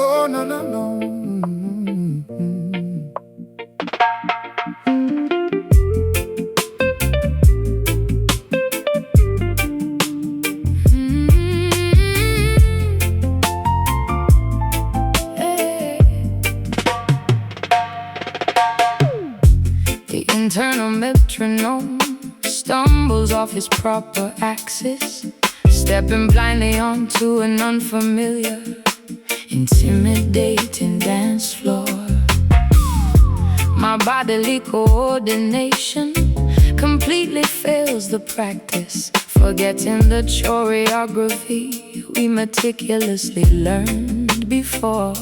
Oh, no, no, no. The internal metronome stumbles off his proper axis, stepping blindly onto an unfamiliar, intimidating dance floor. My bodily coordination completely fails the practice, forgetting the choreography we meticulously learned before.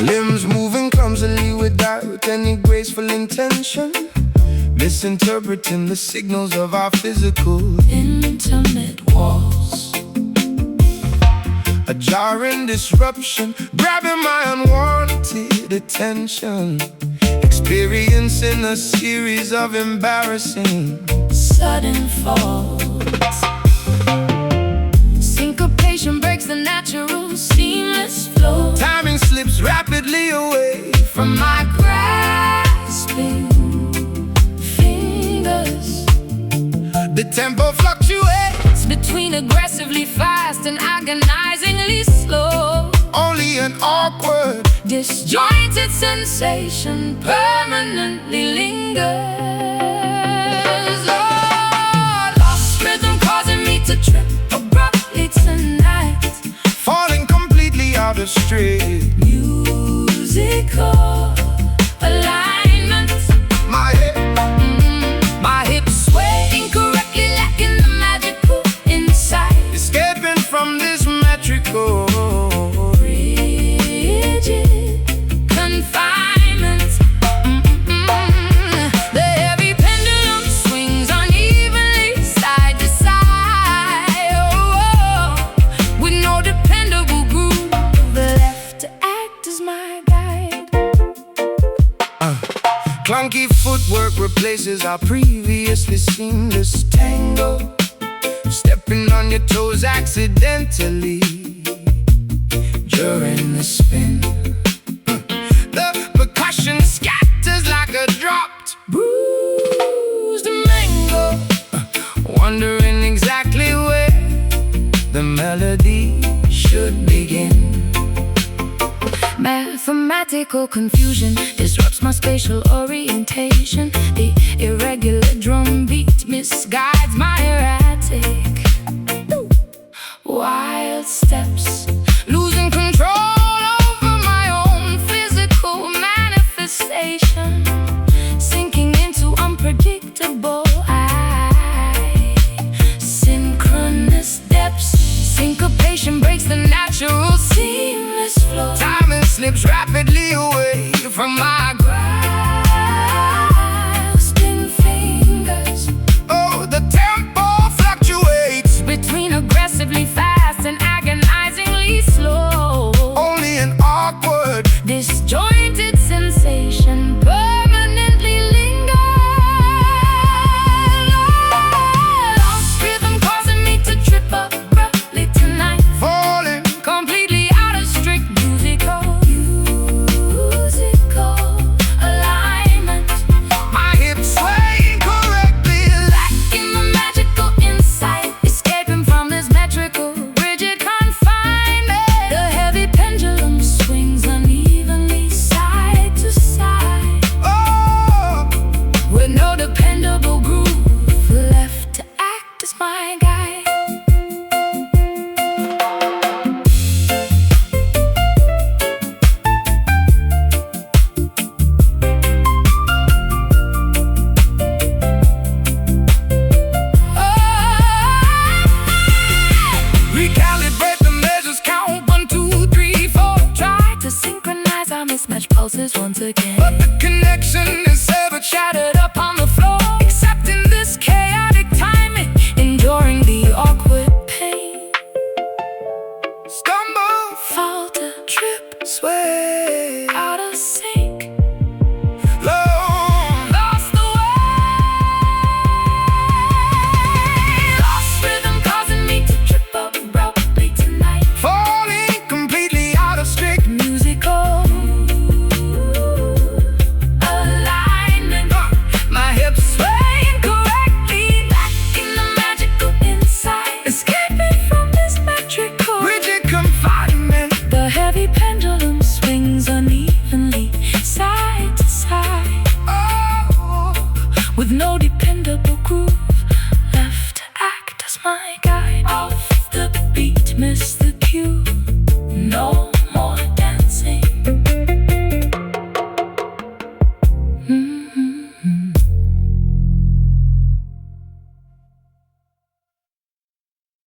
Limbs moving clumsily without any graceful intention, misinterpreting the signals of our physical Intimate walls, a jarring disruption, grabbing my unwanted attention, experiencing a series of embarrassing sudden falls. Syncopation breaks the natural, seamless flow. timing slips rapidly away From my grasping fingers, the tempo fluctuates, between aggressively fast and agonizingly slow. only an awkward Disjointed sensation permanently lingers. Oh, lost rhythm causing me to trip abruptly tonight. falling completely out of straight. Musical alignment. My hips sway incorrectly, lacking the magical insight. escaping from this metrical Rigid confinement. The heavy pendulum swings unevenly side to side. With no dependable groove left to act as my guide. clunky footwork replaces our previously seamless tango, stepping on your toes accidentally during the spin. The percussion scatters like a dropped Bruised mango, wondering exactly where the melody should begin. mathematical confusion disrupts my spatial orientation. The irregular drum beat misguides my erratic wild steps, losing control over my own physical manifestation, sinking into unpredictable synchronous depths. Syncopation breaks the natural seamless flow. Timing slips rapidly away from my Grasping fingers, oh, the tempo fluctuates, between aggressively fast and agonizingly slow. only an awkward Disjointed sensation permanently lingers. Lost rhythm causing me to trip abruptly tonight, falling completely out of strict musical pulses once again. But the connection is severed, Shattered up on the floor, accepting this chaotic timing, enduring the awkward pain. stumble, Falter, trip, sway. out of sync.